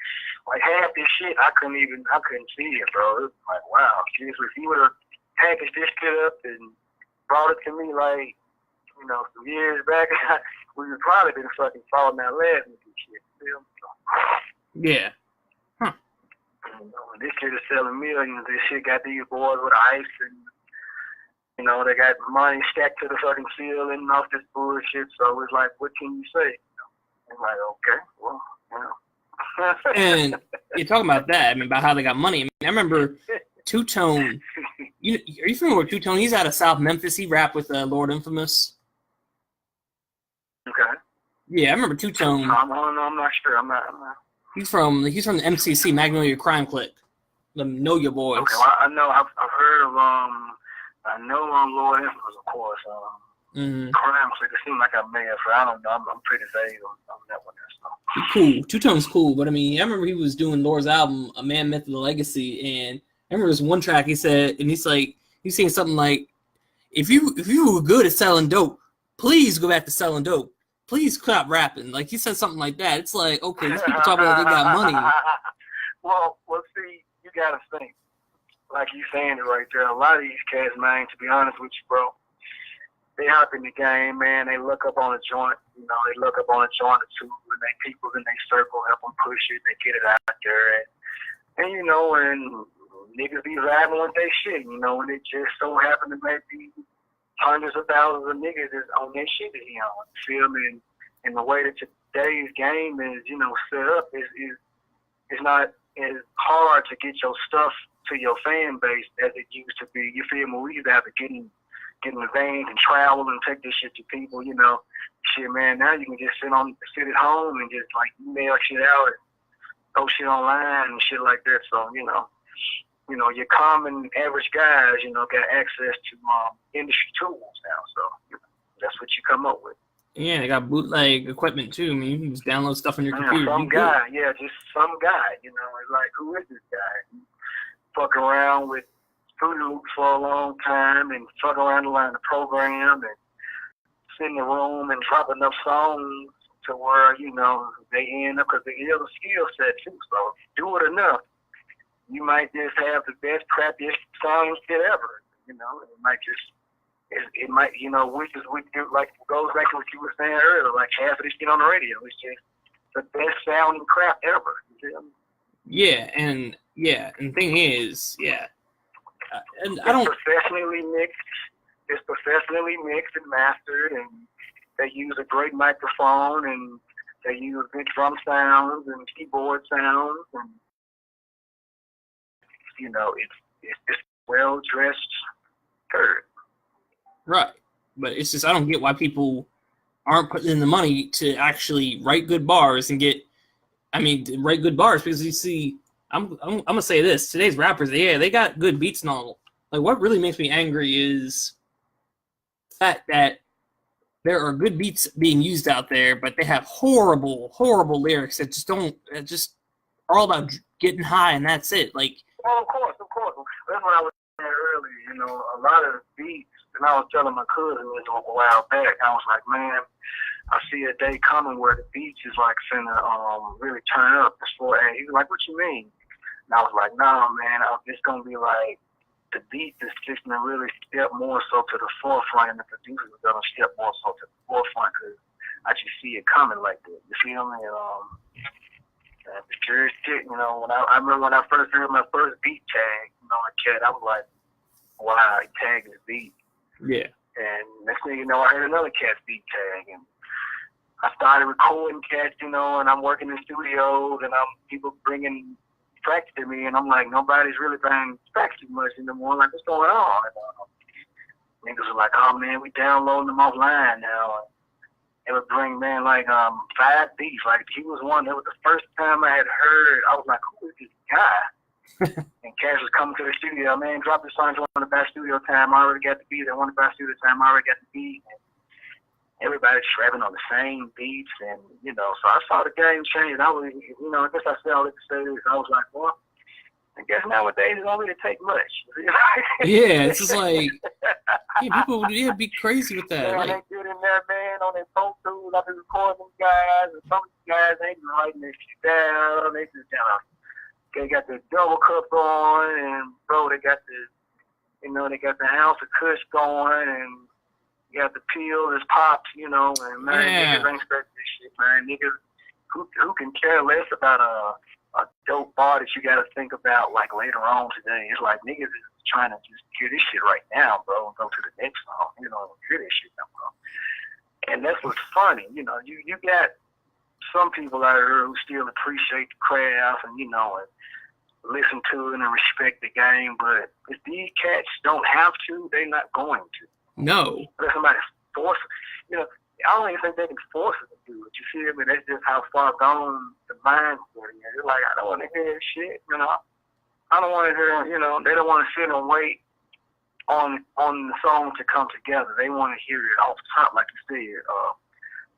Like half this shit, I couldn't see it, bro. It was like, wow, seriously, if he would have packaged this shit up and brought it to me like, you know, some years back. We would probably been fucking falling out laughing at this shit. You know? Yeah. Huh. You know, and this shit is selling millions. This shit got these boys with ice and, you know, they got money stacked to the fucking ceiling off this bullshit. So it's like, what can you say? I'm like, okay, well, you know. And you're talking about that. I mean, about how they got money. I mean, I remember Two-Tone. Are you familiar with Two-Tone? He's out of South Memphis. He rapped with Lord Infamous. Okay. Yeah, I remember Two-Tone. I'm not sure. I'm not. He's from the MCC, Magnolia Crime Clique. The Know Your Boys. Okay, well, I know. I've heard of I know Lord Infamous, of course. Crime Clique. It seems like I may have. I don't know. I'm pretty vague on that one. So. He's cool. Two-Tone's cool, but I mean, I remember he was doing Lord's album, A Man, Myth, and the Legacy, and I remember this one track he said, and he's saying something like, if you were good at selling dope, please go back to selling dope. Please stop rapping. Like, he said something like that. It's like, okay, these people talking about they got money. Well, see, you gotta think. Like you saying it right there. A lot of these cats, man, to be honest with you, bro, they hop in the game, man. They look up on a joint, you know, they look up on a joint or two, and they people in their circle help them push it. They get it out there, and you know, and niggas be riding with their shit, you know, and it just so happen to maybe hundreds of thousands of niggas is on their shit, you know, feel me? And the way that today's game is, you know, set up is not as hard to get your stuff to your fan base as it used to be. You feel me? We used to have to get in the vans and travel and take this shit to people, you know. Shit, man, now you can just sit at home and just like email shit out and throw shit online and shit like that. So, you know, your common average guys, you know, got access to industry tools now. So, you know, that's what you come up with. Yeah, they got bootleg equipment too. I mean, you can just download stuff on your computer. Just some guy, you know, it's like, who is this guy? Fuck around with Fruity Loops for a long time and fuck around to learn the program and sit in the room and drop enough songs to where, you know, they end up, because they have a skill set too. So do it enough, you might just have the best, crappiest song shit ever. You know, it might, you know, which like goes back to what you were saying earlier, like half of this shit on the radio. It's just the best sounding crap ever. You feel me? Yeah, and the thing is, and I don't. It's professionally mixed and mastered, and they use a great microphone, and they use good drum sounds and keyboard sounds, and you know, it's well dressed curd. Right, but it's just I don't get why people aren't putting in the money to actually write good bars and write good bars, because you see, I'm gonna say this: today's rappers, they got good beats and all. Like, what really makes me angry is the fact that there are good beats being used out there, but they have horrible lyrics that just are all about getting high and that's it. Like, well, of course. That's what I was saying earlier. You know, a lot of beats, and I was telling my cousin this a while back. I was like, man, I see a day coming where the beats is like finna really turn up. And he was like, what you mean? And I was like, nah, man, it's gonna be like the beat is just gonna really step more so to the forefront, and the producers are gonna step more so to the forefront, because I just see it coming like that. You feel me? The curious shit, you know, I remember when I first heard my first beat tag, you know, a cat, I was like, wow, he tagged his beat. Yeah. And next thing you know, I heard another cat's beat tag, and I started recording cats, you know, and I'm working in studios, and people bringing tracks to me, and I'm like, nobody's really buying tracks too much anymore. Like, what's going on? And niggas are like, oh man, we downloading them offline now. It would bring, man, like 5 beats. Like, he was one. That was the first time I had heard. I was like, who is this guy? And Cash was coming to the studio, man, drop the song, you want to buy studio time. I already got the beat. I want to buy studio time. I already got the beat. And everybody's rapping on the same beats. And, you know, so I saw the game change. I was, you know, I guess I still like to say this. I was like, well, I guess nowadays it don't really take much. Yeah, it's just like, people would be crazy with that. Man, like, they get in there, man, on their phone tools. I've been recording them guys, and some of these guys ain't writing their shit down. They just they got the double cup on, and bro, they got the You know, they got the ounce of kush going, and you got the pill that's popped, you know, and man, niggas ain't expect this shit, man. Niggas who can care less about a dope bar that you gotta think about like later on today. It's like niggas is trying to just hear this shit right now, bro, and go to the next song. You know, hear this shit now, bro. And that's what's funny, you know, you got some people out here who still appreciate the craft and, you know, and listen to it and respect the game, but if these cats don't have to, they're not going to. No. Unless somebody force, you know, I don't even think they can force it to do it. You feel me? That's just how far gone the mind's getting. It's like, I don't want to hear this shit, you know. I don't want to hear, you know, they don't want to sit and wait on the song to come together. They want to hear it off top, like you said.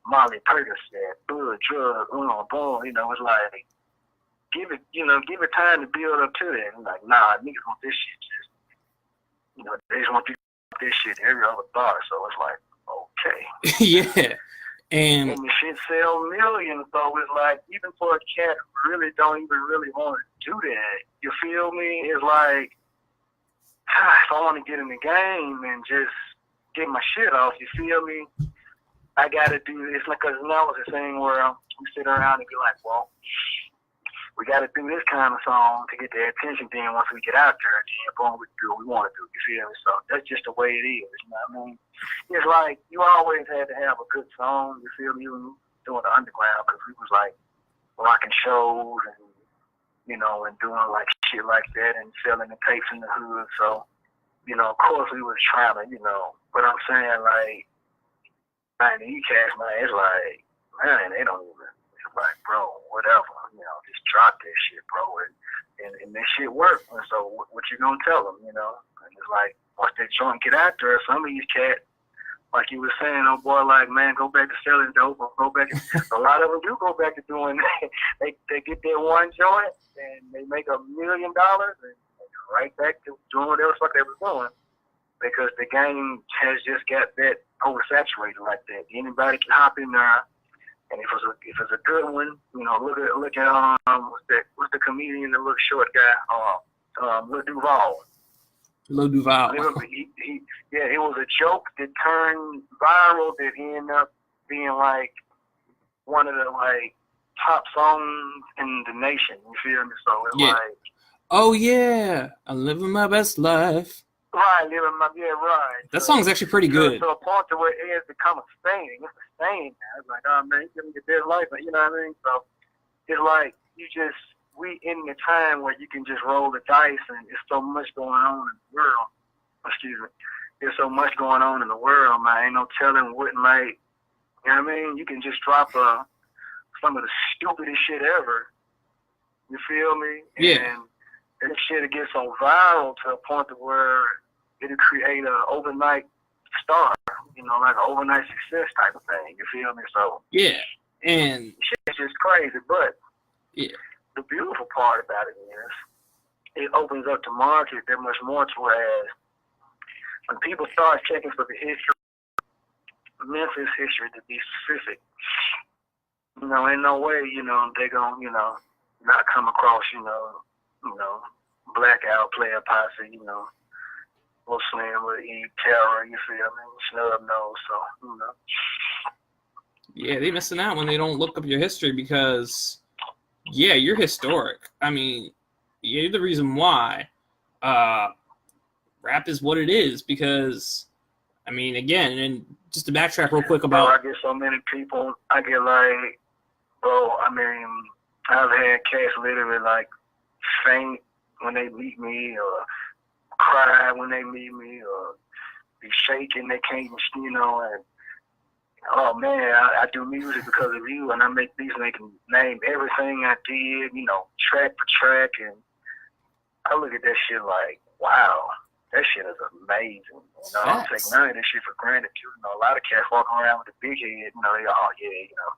Molly Perkins said, blood, drug, boom. You know, it's like, give it time to build up to that. And like, nah, niggas want this shit. Just, you know, they just want you to do this shit every other bar. So it's like, okay. Yeah. And the shit sell millions, so it's like, even for a cat who really don't even really want to do that, you feel me? It's like, if I want to get in the game and just get my shit off, you feel me? I got to do this. Because now it's a thing where we sit around and be like, well, we got to do this kind of song to get their attention. Then once we get out there, then boom, we do what we want to do. You feel me? So that's just the way it is. You know what I mean? It's like you always had to have a good song. You feel me? Even doing the underground, because we was like rocking shows and, you know, and doing like shit like that and selling the tapes in the hood. So, you know, of course we was trying to, you know, but I'm saying like, man, these cats, man, it's like, man, they don't even. Like, bro, whatever, you know, just drop that shit, bro, and that shit work. And so, what you gonna tell them, you know? And it's like, once that joint get out there, some of these cats, like you were saying, oh boy, like, man, go back to selling dope, or go back. A lot of them do go back to doing that. They get their one joint and they make $1 million and right back to doing whatever the fuck they was doing, because the game has just got that oversaturated like that. Anybody can hop in there. And if it's a good one, you know, look at what's the comedian, the little short guy, Lil Duval. Lil Duval. It was a joke that turned viral that ended up being like one of the like top songs in the nation. You feel me? So it's like, oh yeah, I'm living my best life. Right, right. That song's actually pretty good. To a point to where it has become a thing. It's a thing now. It's like, oh man, give me your best life, but you know what I mean? So it's like we in the time where you can just roll the dice, and there's so much going on in the world. Excuse me. There's so much going on in the world, man. Ain't no telling what might. You know what I mean? You can just drop some of the stupidest shit ever. You feel me? Yeah. And that shit will get so viral to a point to where it'll create an overnight star, you know, like an overnight success type of thing. You feel me? So yeah, and shit's just crazy. But yeah, the beautiful part about it is it opens up the market that much more to whereas when people start checking for the history, Memphis history to be specific, you know, ain't no way, you know, they're gonna, you know, not come across, you know, Blackout, Playa Fly, you know, Lil Slim, Lil Eve, Terror, you feel me? Snub knows, so, you know. Yeah, they missing out when they don't look up your history because, yeah, you're historic. I mean, you're the reason why rap is what it is because, I mean, again, and just to backtrack real quick about... Bro, I get so many people, I get like, bro, I mean, I've had cats literally like faint when they meet me, or cry when they meet me, or be shaking, they can't, you know, and oh man, I do music because of you, and I make beats and they can name everything I did, you know, track for track, and I look at that shit like, wow, that shit is amazing. You know, I don't take none of this shit for granted. You know, a lot of cats walk around with a big head, you know, they all, yeah, you know,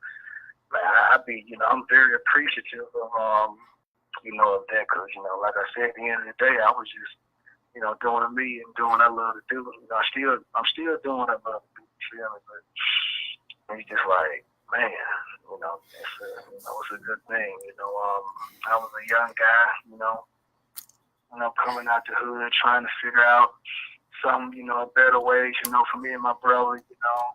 man, I'm very appreciative of, you know, of that, because, you know, like I said, at the end of the day, I was just, you know, doing me and doing what I love to do. You know, I'm still doing what I love to do, you feel me? But it's just like, man, you know, it's a good thing. You know, I was a young guy, you know, you know, coming out the hood, trying to figure out some, you know, better ways, you know, for me and my brother, you know,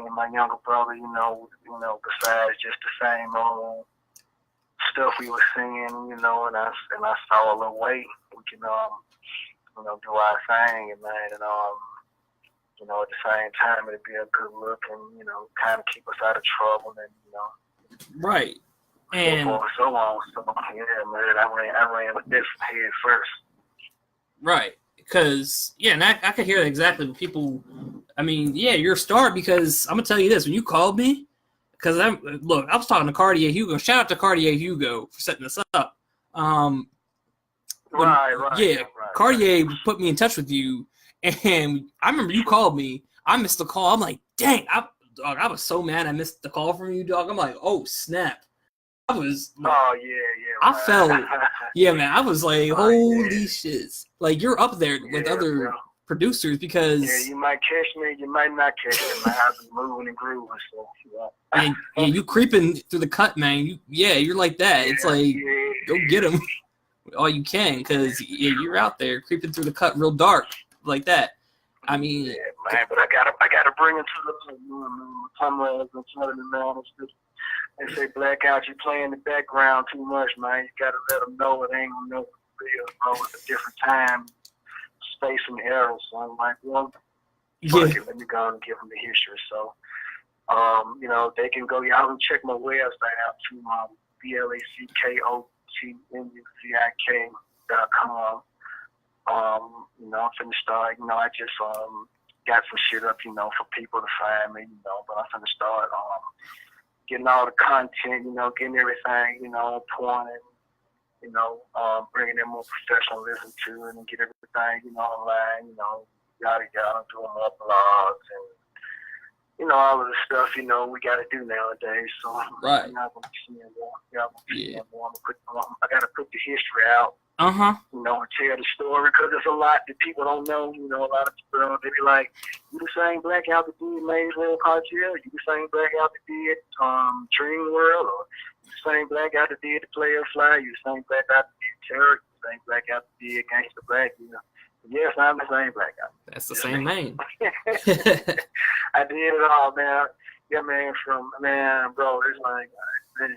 and my younger brother, you know, besides just the same old stuff we were seeing, you know, and I saw a little way we can, you know, do our thing, and man, and you know, at the same time, it'd be a good look, and you know, kind of keep us out of trouble, and you know, right, and so on. So yeah, man, I ran with this head first. Right, because yeah, and I could hear that exactly when people. I mean, yeah, you're a star because I'm gonna tell you this: when you called me, because I was talking to Cartier Hugo. Shout out to Cartier Hugo for setting this up. Right. Cartier put me in touch with you, and I remember you called me. I missed the call. I'm like, dang, I was so mad I missed the call from you, dog. I'm like, oh snap. I was. Oh yeah. I felt. Yeah, man. I was like, holy shit. Like you're up there with other producers because. Yeah, you might catch me. You might not catch me. Man, I've been moving and grooving. So yeah. and you creeping through the cut, man. You're like that. It's like go get him. All you can, because you're out there creeping through the cut real dark like that. I mean, yeah, man, but I gotta bring it to the comrades and telling them, man, it's just, they say Blackout, you play in the background too much, man. You gotta let them know it ain't gonna know real, bro. It's a different time, space, and era. So I'm like, well, fuck it, let me go and give them the history. So, you know, they can go. Y'all can check my website out to BLACKOTMUZIK.com. You know, I'm finna start, you know, I just got some shit up, you know, for people to find me, you know, but I'm finna start getting all the content, you know, getting everything, you know, pointing, you know, bringing in more professionalism to it and get everything, you know, online, you know, yada yada, doing more blogs and, you know, all of the stuff, you know, we got to do nowadays. So right. I'm not going to see more. I got to put the history out. You know, and tell the story because there's a lot that people don't know. You know, a lot of people, they be like, you the same Blackout that did Maysville Cartel? You the same Blackout that did Dream World? Or you the same Blackout that did the Playa Fly? You the same Blackout that did Terror? You the same Blackout that did Gangsta Black? You know. Yes, I'm the same Blackout. That's the same name. I did it all, man. Yeah, man, bro, it's like, man,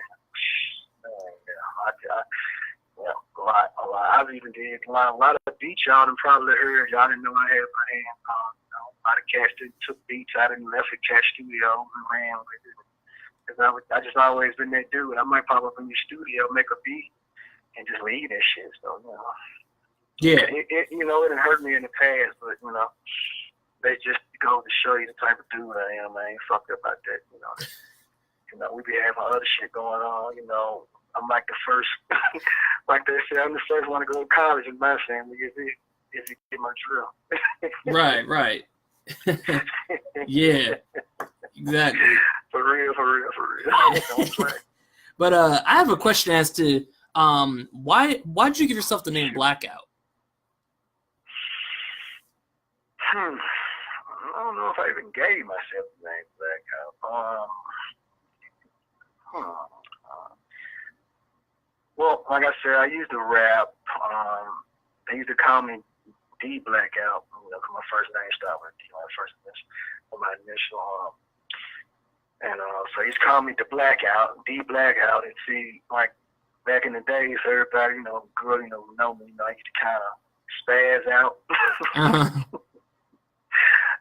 a lot. I've even did a lot of beats y'all done probably heard. Y'all didn't know I had my hand on. You know, a lot of cats that took beats out and left the cat studio and ran with it. Because I just always been that dude. I might pop up in your studio, make a beat, and just leave that shit. So, you know. Yeah. You know, it didn't hurt me in the past, but, you know, they just go to show you the type of dude I am. I ain't fucked up about that, you know. You know, we be having other shit going on, you know. I'm like the first, like they say, I'm the first one to go to college in my family if you get my drill. Right. Yeah, exactly. For real. Don't play. But I have a question as to why'd you give yourself the name Blackout? I don't know if I even gave myself the name Blackout. Well, like I said, I used to rap. They used to call me D Blackout, you know, 'cause my first name started with D, my initial. And so he's called me the Blackout, D Blackout. And see, like back in the days, everybody, you know, girl, you know me, you know, I used to kind of spaz out.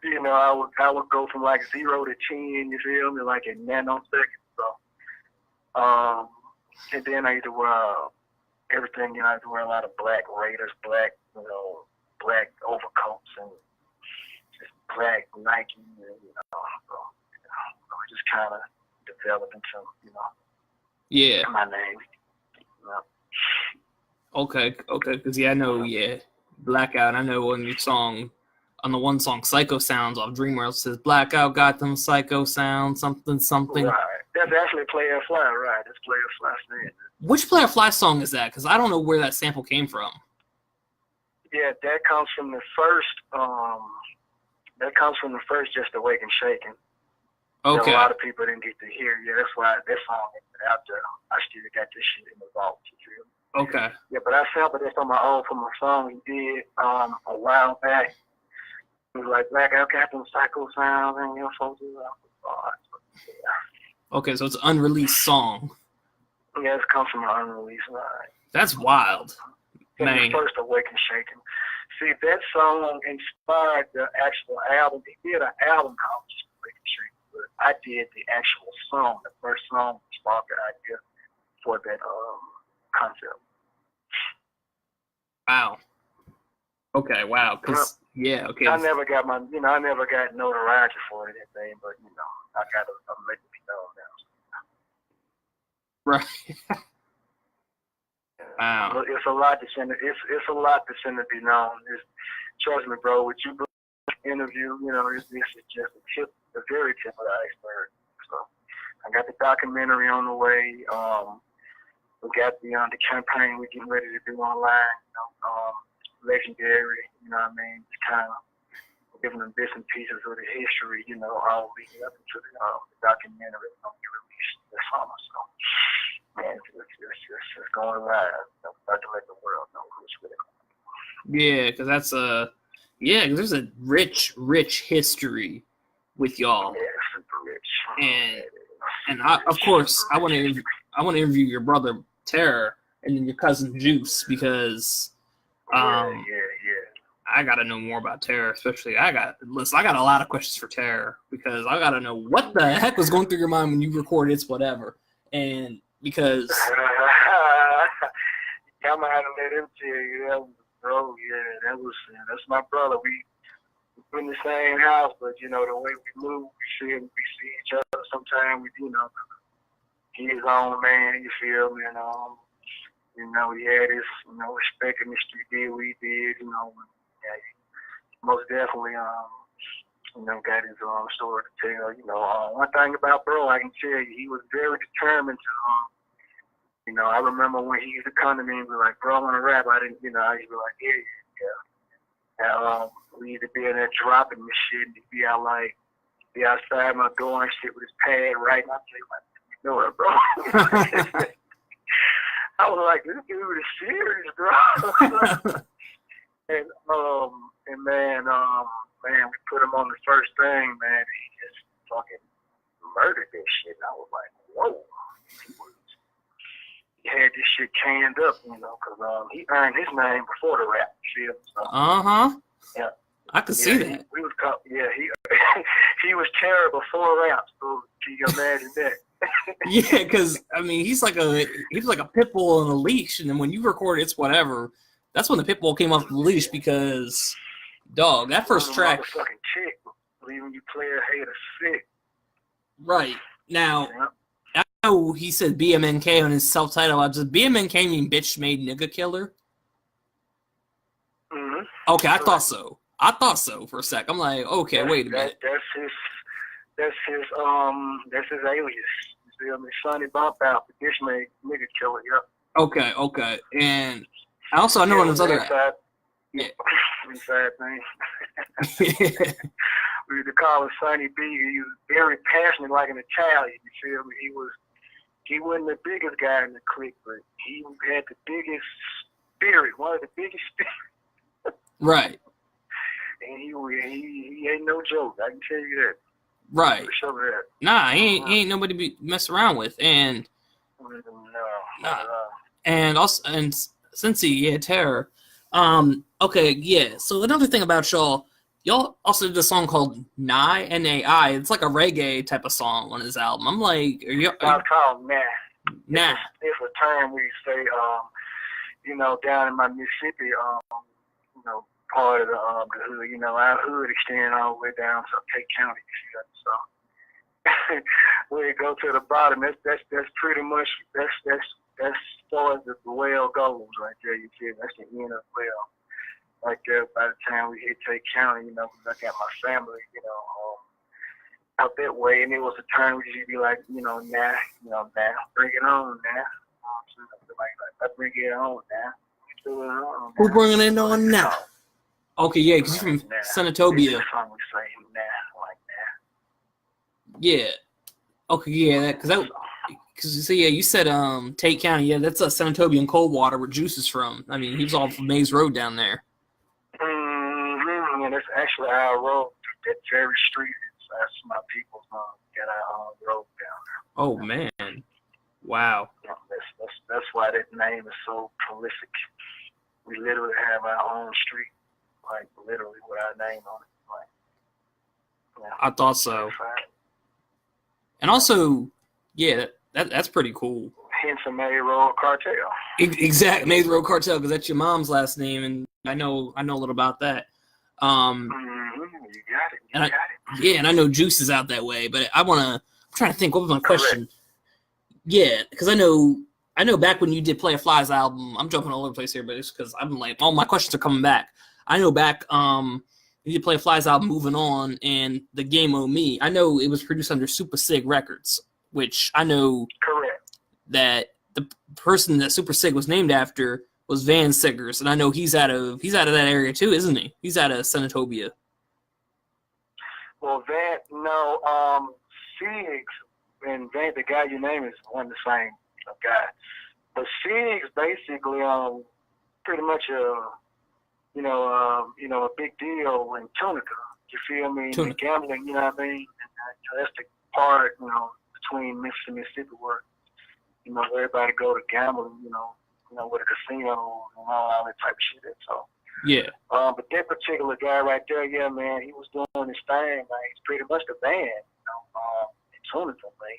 You know, I would go from like 0 to 10, you feel me, like in nanoseconds. So, and then I used to wear everything, you know, I used to wear a lot of black Raiders, black, you know, black overcoats and just black Nike, you know, so, you know, just kind of developed into, you know, my name. You know. Okay, because I know, Blackout. I know on the one song, Psycho Sounds off Dreamworld says Blackout got them psycho sounds, something. Right. That's actually Playa Fly, right? That's Playa Fly saying. Which Playa Fly song is that? Because I don't know where that sample came from. Yeah, that comes from the first. Just Awake and Shaking. Okay. A lot of people didn't get to hear. Yeah, that's why that song is out there. I still got this shit in the vault. Okay. Yeah, but I sampled this from my song he did a while back. It was like Blackout got them psycho sounds and you know, folks. Okay, so it's an unreleased song. Yeah, it comes from an unreleased line. That's wild. Man. The first Awaken Shaking. See, that song inspired the actual album. He did an album called just Awaken Shaking, but I did the actual song. The first song sparked the idea for that concept. Wow. Okay, wow. Cause yeah, okay. I never got notoriety for it or anything, but you know, I'm letting it be known now. Right. Wow. It's a lot to send. It's a lot to send to be known. Trust me, bro. With you interview, you know, this is just the very tip of the iceberg. So I got the documentary on the way. We got the campaign we're getting ready to do online. You know, legendary. You know what I mean? It's kind of giving them bits and pieces of the history. You know, all leading up into the documentary that's gonna be released this summer. So. Man, it's going live. I'm about to let the world know who's really going. Yeah, because because there's a rich history with y'all. Yeah, super rich. And of course, I want to interview your brother Terror and then your cousin Juice because yeah. I gotta know more about Terror, especially I got a lot of questions for Terror because I gotta know what the heck was going through your mind when you recorded It's Whatever. And because I'm gonna have to let him tell you that was bro. Yeah, that's my brother. We in the same house, but you know the way we move, we see each other. Sometimes you know, he his own man. You feel me? And you know, he had his respect in the street. Did what he did. You know, yeah, most definitely you know, got his story to tell. You know, one thing about bro, I can tell you, he was very determined to. You know, I remember when he used to come to me and be like, "Bro, I want to rap." I didn't, you know, I used to be like, "Yeah." And we used to be in there dropping this shit, and he'd be outside my door and shit with his pad right. And I'd say, like, "You know what, bro?" I was like, "This dude is serious, bro." and man, we put him on the first thing, man. And he just fucking murdered that shit. And I was like, "Whoa." He had this shit canned up, you know, because he earned his name before the rap. You see so, yeah, I could see that. He was Terror before rap. So can you imagine that? Yeah, because I mean, he's like a pit bull on a leash, and then when you record It's Whatever, that's when the pit bull came off the leash because, dog, that first track. Fucking chick, leaving you player hater sick. Right now. Yeah. Oh, he said BMNK on his self-title. Does BMNK mean bitch made nigga killer? Mm-hmm. Okay, I thought so. For a sec. I'm like, okay, wait a minute. That's his alias. You feel me? Sonny Bump Out, bitch made nigga killer. Yep. Okay. And I know on his other. Yeah. Inside thing. We used to call him Sonny B. He was very passionate, like an Italian. You feel me? He wasn't the biggest guy in the clique, but he had the biggest spirit, one of the biggest spirits. Right. And he ain't no joke. I can tell you that. Right. For sure that. Nah, he ain't nobody to be mess around with, and no. And also, and Cincy, Terror. Okay, yeah. So another thing about y'all also did a song called Nai, N-A-I. It's like a reggae type of song on his album. I'm like, it's called Nah. Nah. It's a term we say, you know, down in my Mississippi, you know, part of the hood. You know, our hood extending all the way down to Tate County. So when you go to the bottom, that's pretty much that's far as the well goes right there. You see, that's the end of the well. Right there, by the time we hit Tate County, you know, because I got my family, you know, out that way, and it was a turn where you'd be like, you know, nah, bring it on, nah. I bring it on, nah. Who bringing it on now? Okay, yeah, because you're from Senatobia. Like yeah. Okay, yeah, because Because yeah, you said Tate County. Yeah, that's San Antonio and Coldwater, where Juice is from. I mean, he was off of Maze Road down there. Mm-hmm. And it's actually our road. That very street. That's my people's get our own road down there. Oh man, wow. Yeah, that's why that name is so prolific. We literally have our own street, like literally with our name on it. Like, yeah, I thought so. And also, yeah, that's pretty cool. Hence a Maze Road Cartel. Exact Maze Road Cartel, because that's your mom's last name, and I know a little about that. You got it. You got it. Yeah, and I know Juice is out that way, but I'm trying to think. What was my question? Correct. Yeah, because I know back when you did Playa Fly's album, I'm jumping all over the place here, but it's because I'm like, all my questions are coming back. I know back, you did Playa Fly's album, Moving On, and The Game on Me. I know it was produced under Super Sig Records, which I know. Correct. That the person that Super Sig was named after was Van Siggers, and I know he's out of that area too, isn't he? He's out of Senatobia. Well, Siggs and Van, the guy you name is one the same guy. But Siggs basically, pretty much a big deal in Tunica. You feel me? The gambling, you know what I mean? And that's the part, between Memphis and Mississippi where, everybody go to gambling, with a casino and all that type of shit. So. Yeah. But that particular guy right there, yeah, man, he was doing his thing, man. He's pretty much the band, in Tunica, man.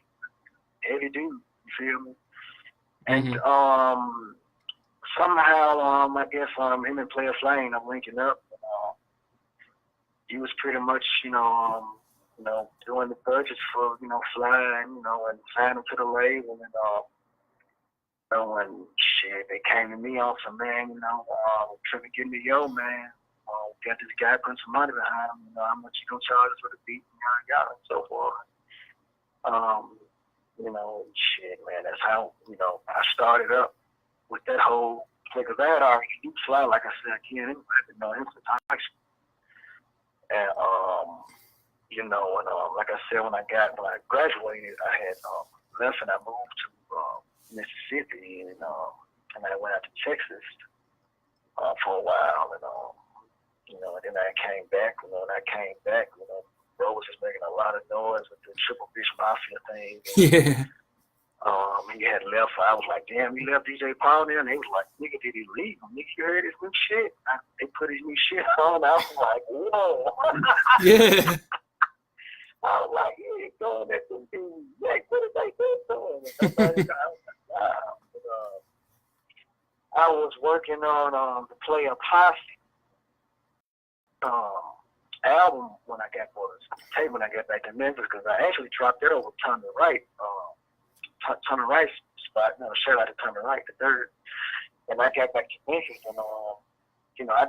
Heavy dude, you feel me? And somehow, I guess him and Playa Fly I'm linking up. He was pretty much, doing the budgets for, Fly, and signing him to the label, and shit, they came to me on some, man, trying to get me, man, got this guy putting some money behind him, how much you gonna charge us for the beat, and so forth. Shit, man, that's how, I started up with that whole, because I had already do Fly, like I said, I've been knowing him since high school. And, like I said, when I graduated, I had left and I moved to Mississippi, and I went out to Texas for a while, and then I came back. When I came back, bro was just making a lot of noise with the Triple Fish Mafia thing. Yeah. He had left. I was like, damn, he left DJ Paul there, and he was like, nigga, did he leave? Nigga, you heard his new shit? They put his new shit on. I was like, whoa. Yeah. I was like, he ain't going at some dude. Like, what is they doing? I was like, wow. I was working on the Playa Fly album when I got back to Memphis, because I actually dropped that over Tommy Wright. Tommy Wright's spot. Shout out to Tommy Wright, the third. And I got back to Memphis, and I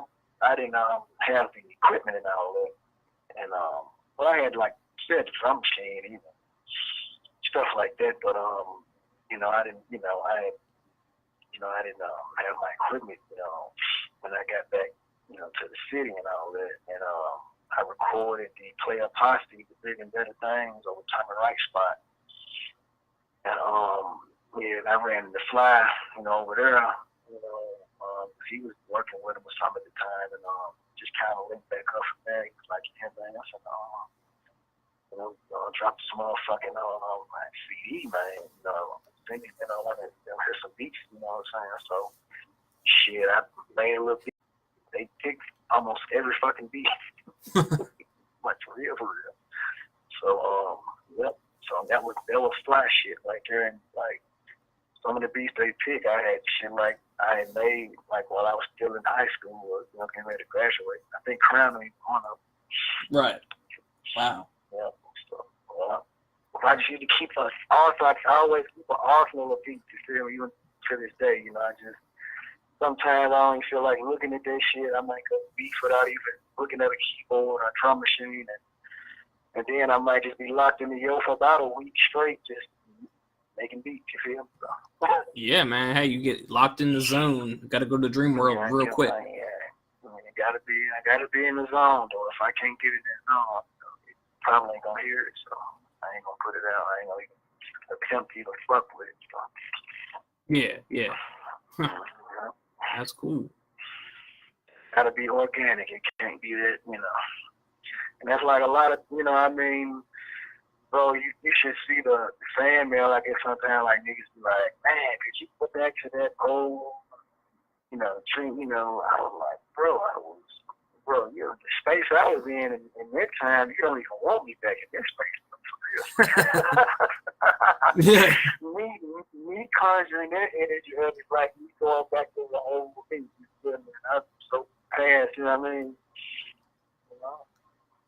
didn't have the equipment and all that, and I had like said drum machine, even stuff like that, but I didn't, I didn't have my equipment, when I got back, to the city and all that, and I recorded the Playa Fly, the Big and Better Things over Tommy Wright's spot, and I ran the Fly, over there, he was working with him or something at the time, and just kind of linked back up from there. He was like, yeah, man, I said, dropped some motherfucking CD, man. Thinking, I want to hear some beats, what I'm saying? So, shit, I made a little beat. They picked almost every fucking beat. Like, for real. So, yep. So that was Fly shit right there. And, like, some of the beats they picked, I had shit like I had made, like, while I was still in high school or, getting ready to graduate. I think Crown was one of them. Right. Wow. Yeah. So, I just used to keep I always keep an arsenal of beats, you feel me, even to this day, I just, sometimes I don't even feel like looking at that shit. I might go beats without even looking at a keyboard or a drum machine, and then I might just be locked in the yoke for about a week straight, just making beats, you feel me? So, yeah, man. Hey, you get locked in the zone. Got to go to the dream world real quick. I gotta be in the zone, though. If I can't get in that zone, it probably ain't gonna hear it, so I ain't gonna put it out. I ain't gonna even attempt to even fuck with. So. Yeah. Huh. That's cool. Gotta be organic. It can't be that, you know. And that's like a lot of, you know, I mean, bro, you should see the fan mail. I guess sometimes like niggas be like, man, could you put back to that old, you know, dream, you know? I was like, bro, you know, the space I was in that time, you don't even want me back in that space. Yeah. me conjuring that energy up is like me going back to the old thing. I'm so past, you know what I mean? You know?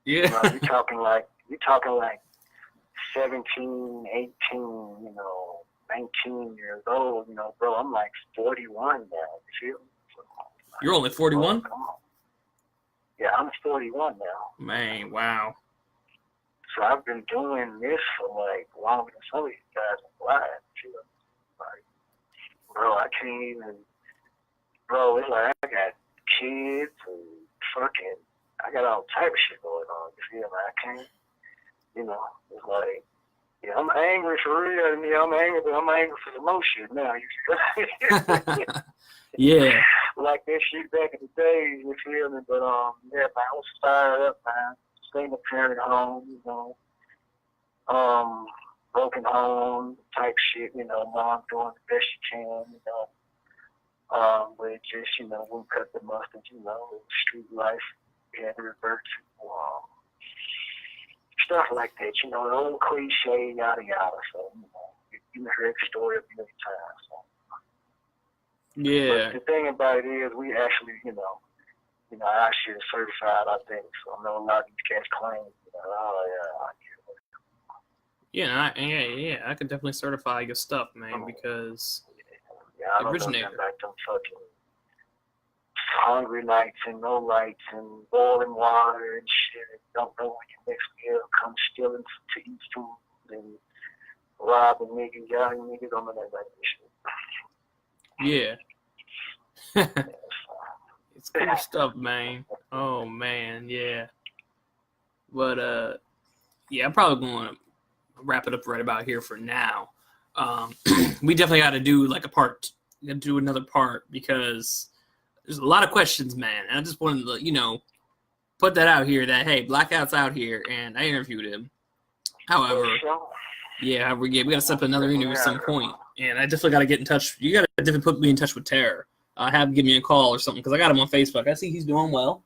Yeah. You know, you talking like 17, 18, you know, 19 years old, you know, bro. I'm like 41 now. You feel me? So, You're only 41? Come on. Yeah, I'm 41 now. Man, wow. So I've been doing this for like longer than some of these guys alive. Like, bro, I can't even. Bro, it's like I got kids and fucking. I got all type of shit going on. You feel me? I can't. You know, it's like, yeah, I'm angry for real. Yeah, I'm angry, but I'm angry for the most shit now. You feel me? Yeah. Like that shit back in the days. You feel me? But yeah, man, I was fired up, man. Single parent home, you know, broken home type shit, you know, mom doing the best she can, you know, but it just, you know, wouldn't cut the mustard, you know, street life, we had to revert to stuff like that, you know, the old cliche, yada yada. So, you know, you heard the story a million times. So. Yeah. But the thing about it is, we actually, you know, I actually certified, I think. So I know a lot of these cats claim, you know, oh yeah, I get it. Yeah, I could definitely certify your stuff, man, because I don't know nothing about them fucking hungry nights and no lights and boiling water and shit. Don't know when your next meal come stealing to eat food and robbing niggas, young niggas. Don't know that about this shit. Yeah. It's cool stuff, man. Oh man, yeah. But yeah, I'm probably going to wrap it up right about here for now. We definitely got to do like a part. Got to do another part because there's a lot of questions, man. And I just wanted to, you know, put that out here that hey, Blackout's out here, and I interviewed him. However, yeah, we got to set up another interview at some point, and I definitely got to get in touch. You got to definitely put me in touch with Terror. Have him give me a call or something because I got him on Facebook. I see he's doing well.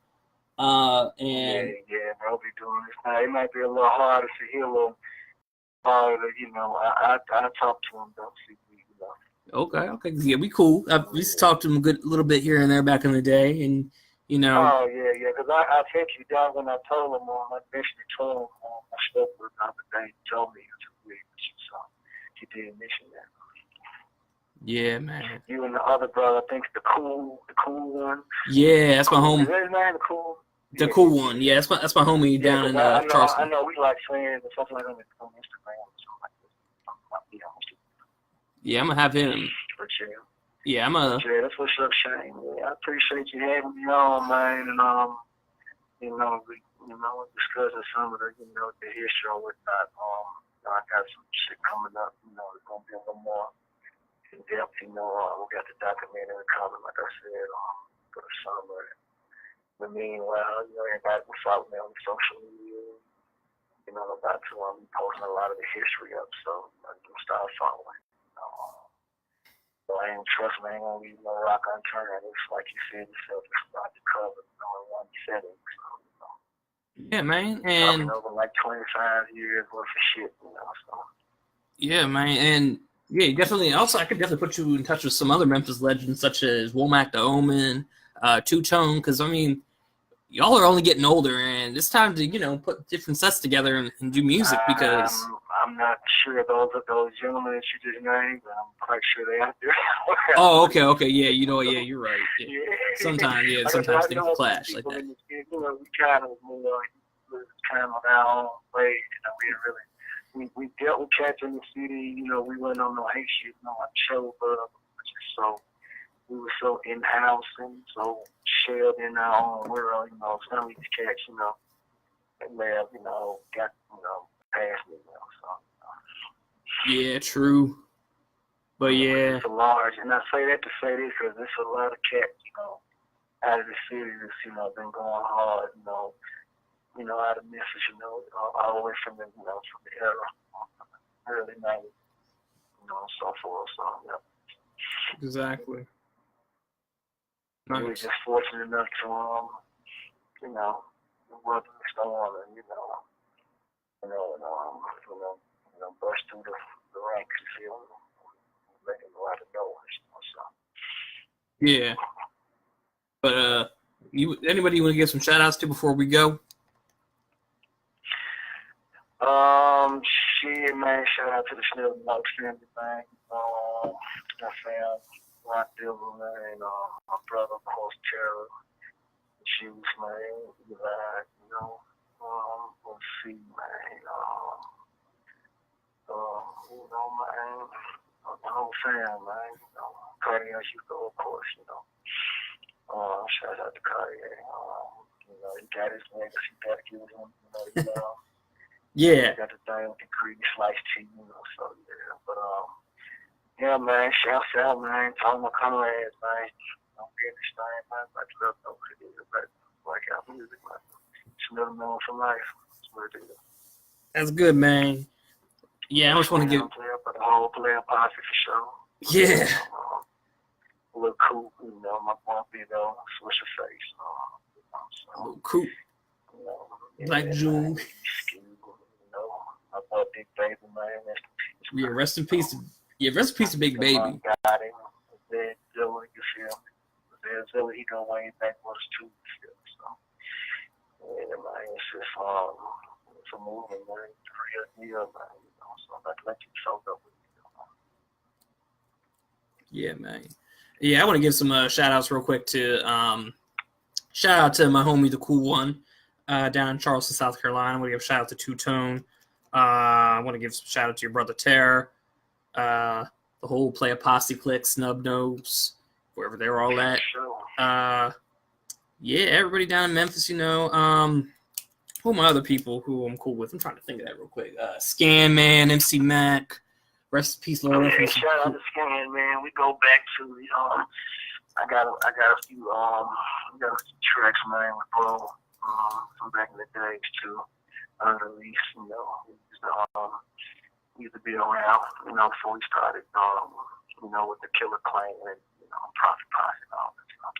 And yeah, bro, be doing this now. It might be a little harder to hear, a little harder, you know. I talk to him though. See, you know. Okay, yeah, we cool. I used to talk to him a little bit here and there back in the day, and you know. Oh yeah, because I think you down when I told him I initially told him I spoke with him the day he told me he was weird, so he did mention that. Yeah, man. You and the other brother, I think the cool one. Yeah, that's my homie. Is that his name, the cool? The cool one. Yeah, that's my homie down in Charleston. I know we like friends or something like that on Instagram or something like this. Yeah, I'm gonna have him. For sure. Yeah, Yeah, that's what's up, Shane. Yeah, I appreciate you having me on, man, and you know, we discussing some of the, you know, the history or whatnot. I got some shit coming up. You know, it's gonna be a little more in depth. You know, we got the documentary coming, like I said, for the summer. But meanwhile, you know, everybody can follow me on social media. You know, I'm about to posting a lot of the history up, so I'm gonna start following. So I ain't trust me, I ain't gonna leave no rock unturned. It's like you said yourself, it's about to cover, you know, in one setting. So, you know. Yeah, man, and over like 25 years worth of shit, you know. So. Yeah, man, and yeah, definitely. Also, I could definitely put you in touch with some other Memphis legends such as Womack the Omen, Two Tone, because I mean, y'all are only getting older, and it's time to, you know, put different sets together and do music because I'm not sure those gentlemen that you just named, but I'm quite sure they out there. Oh, okay, yeah, you know, yeah, you're right. Yeah. Sometimes things clash like that. You know, we kind of, you know, kind of our own way. You know, we dealt with cats in the city. You know, we went on no hate shit, no show, but so. We were so in-house and so shelled in our own world, you know. Some of these cats, you know, they may have, you know, got, you know, past me, you know, so. Yeah, true. But yeah. It's a large, and I say that to say this because there's a lot of cats, out of the city that's, been going hard, out of Memphis, all the way from the, from the era, early 90s, so forth. So, yeah. Exactly. Nice. We were just fortunate enough to, weather the storm and, burst through the ranks, you feel me? Making a lot of noise, so. Yeah. But anybody you want to give some shout outs to before we go? Shit, man, shout out to the Lil Noid family, man. My fam, Rock Devil, man, my brother, of course, Terror, Shoes, man, Eli, let's see, man, man, the whole fam, man, Cartier Hugo, of course, shout out to Cartier, he got his legacy, got to give him, Yeah. Got the thing with the creamy sliced cheese, so yeah. But yeah, man, shouts out, man. Tell my comrades, man. Don't get this thing, man. But love nobody to do it. Blackout music, man. It's another man for life. That's what it is. That's good, man. Yeah, I just want to give. For the whole Playa Fly for sure. Yeah. Look cool, my bumpy, switch your face. So, cool. Black June. My boy Big Baby, man. Yeah, rest in peace. Yeah, rest in peace to Big Baby. Got him. Zed Zilla, you feel me? Zed Zilla, he go way back with us too, you feel me? So, yeah, man, it's just, it's a movement, man. It's a real deal, man. So I'm not to let you soak up with you, Yeah, man. Yeah, I want to give some shout outs real quick to, shout out to my homie, the Cool One, down in Charleston, South Carolina. I want to give a shout out to Two Tone. I want to give some shout out to your brother Terror, the whole Playa Posse clique, Snub Nose, wherever they were all at. Yeah, everybody down in Memphis, who are my other people who I'm cool with? I'm trying to think of that real quick. Scan Man, MC Mac, rest in peace, Lord. Yeah, shout out to Scan Man. We go back to I got a few tracks, man, with bro from back in the days too. Unreleased, he used to be around, before we started, with the Killer Clan and, Profit Posse and all that stuff.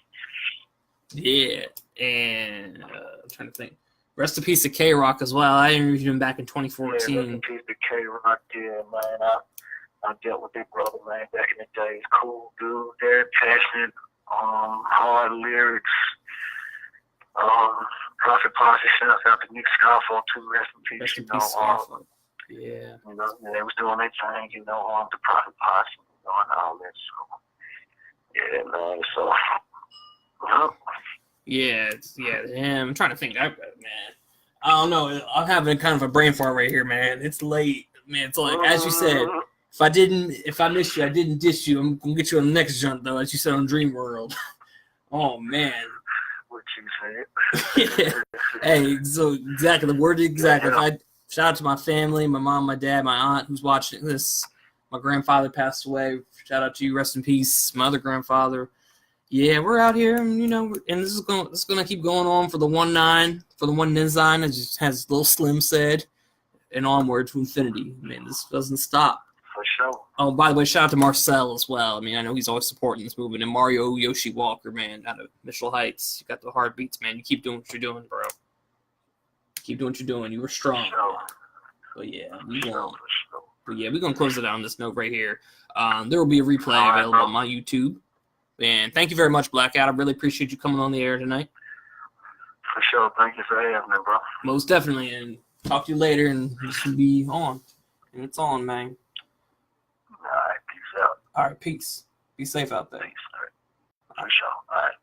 Yeah, and I'm trying to think. Rest in peace to K-Rock as well. I interviewed him back in 2014. Yeah, rest in peace to K-Rock, yeah, man. I dealt with that brother, man, back in the days. Cool dude, very passionate, hard lyrics. Profit Posse, shout out to Nick Scarfo too, rest in peace. Rest in peace, Scarfo. Yeah. They was doing their thing, the Profit Posse, and all that. So, yeah, man. So, Yeah. I'm trying to think. Man, I don't know. I'm having kind of a brain fart right here, man. It's late, man. It's like, as you said, if I missed you, I didn't dish you. I'm gonna get you on the next jump, though, as you said on Dream World. Oh man. What you said. Yeah. Hey, so exactly the word exactly. Yeah. Shout out to my family, my mom, my dad, my aunt who's watching this. My grandfather passed away. Shout out to you, rest in peace. My other grandfather. Yeah, we're out here, and this is gonna keep going on for the 1-9, for the 1-9. It just has Lil Slim said, and onward to infinity. Man, this doesn't stop. For sure. Oh, by the way, shout out to Marcel as well. I mean, I know he's always supporting this movement. And Mario Yoshi Walker, man, out of Mitchell Heights. You got the heartbeats, man. You keep doing what you're doing, bro. Keep doing what you're doing. You were strong. Sure. But yeah, we're gonna close it out on this note right here. There will be a replay available on my YouTube. And thank you very much, Blackout. I really appreciate you coming on the air tonight. For sure. Thank you for having me, bro. Most definitely. And talk to you later, and this will be on. And it's on, man. All right, peace out. All right, peace. Be safe out there. Peace. All right. For sure. All right.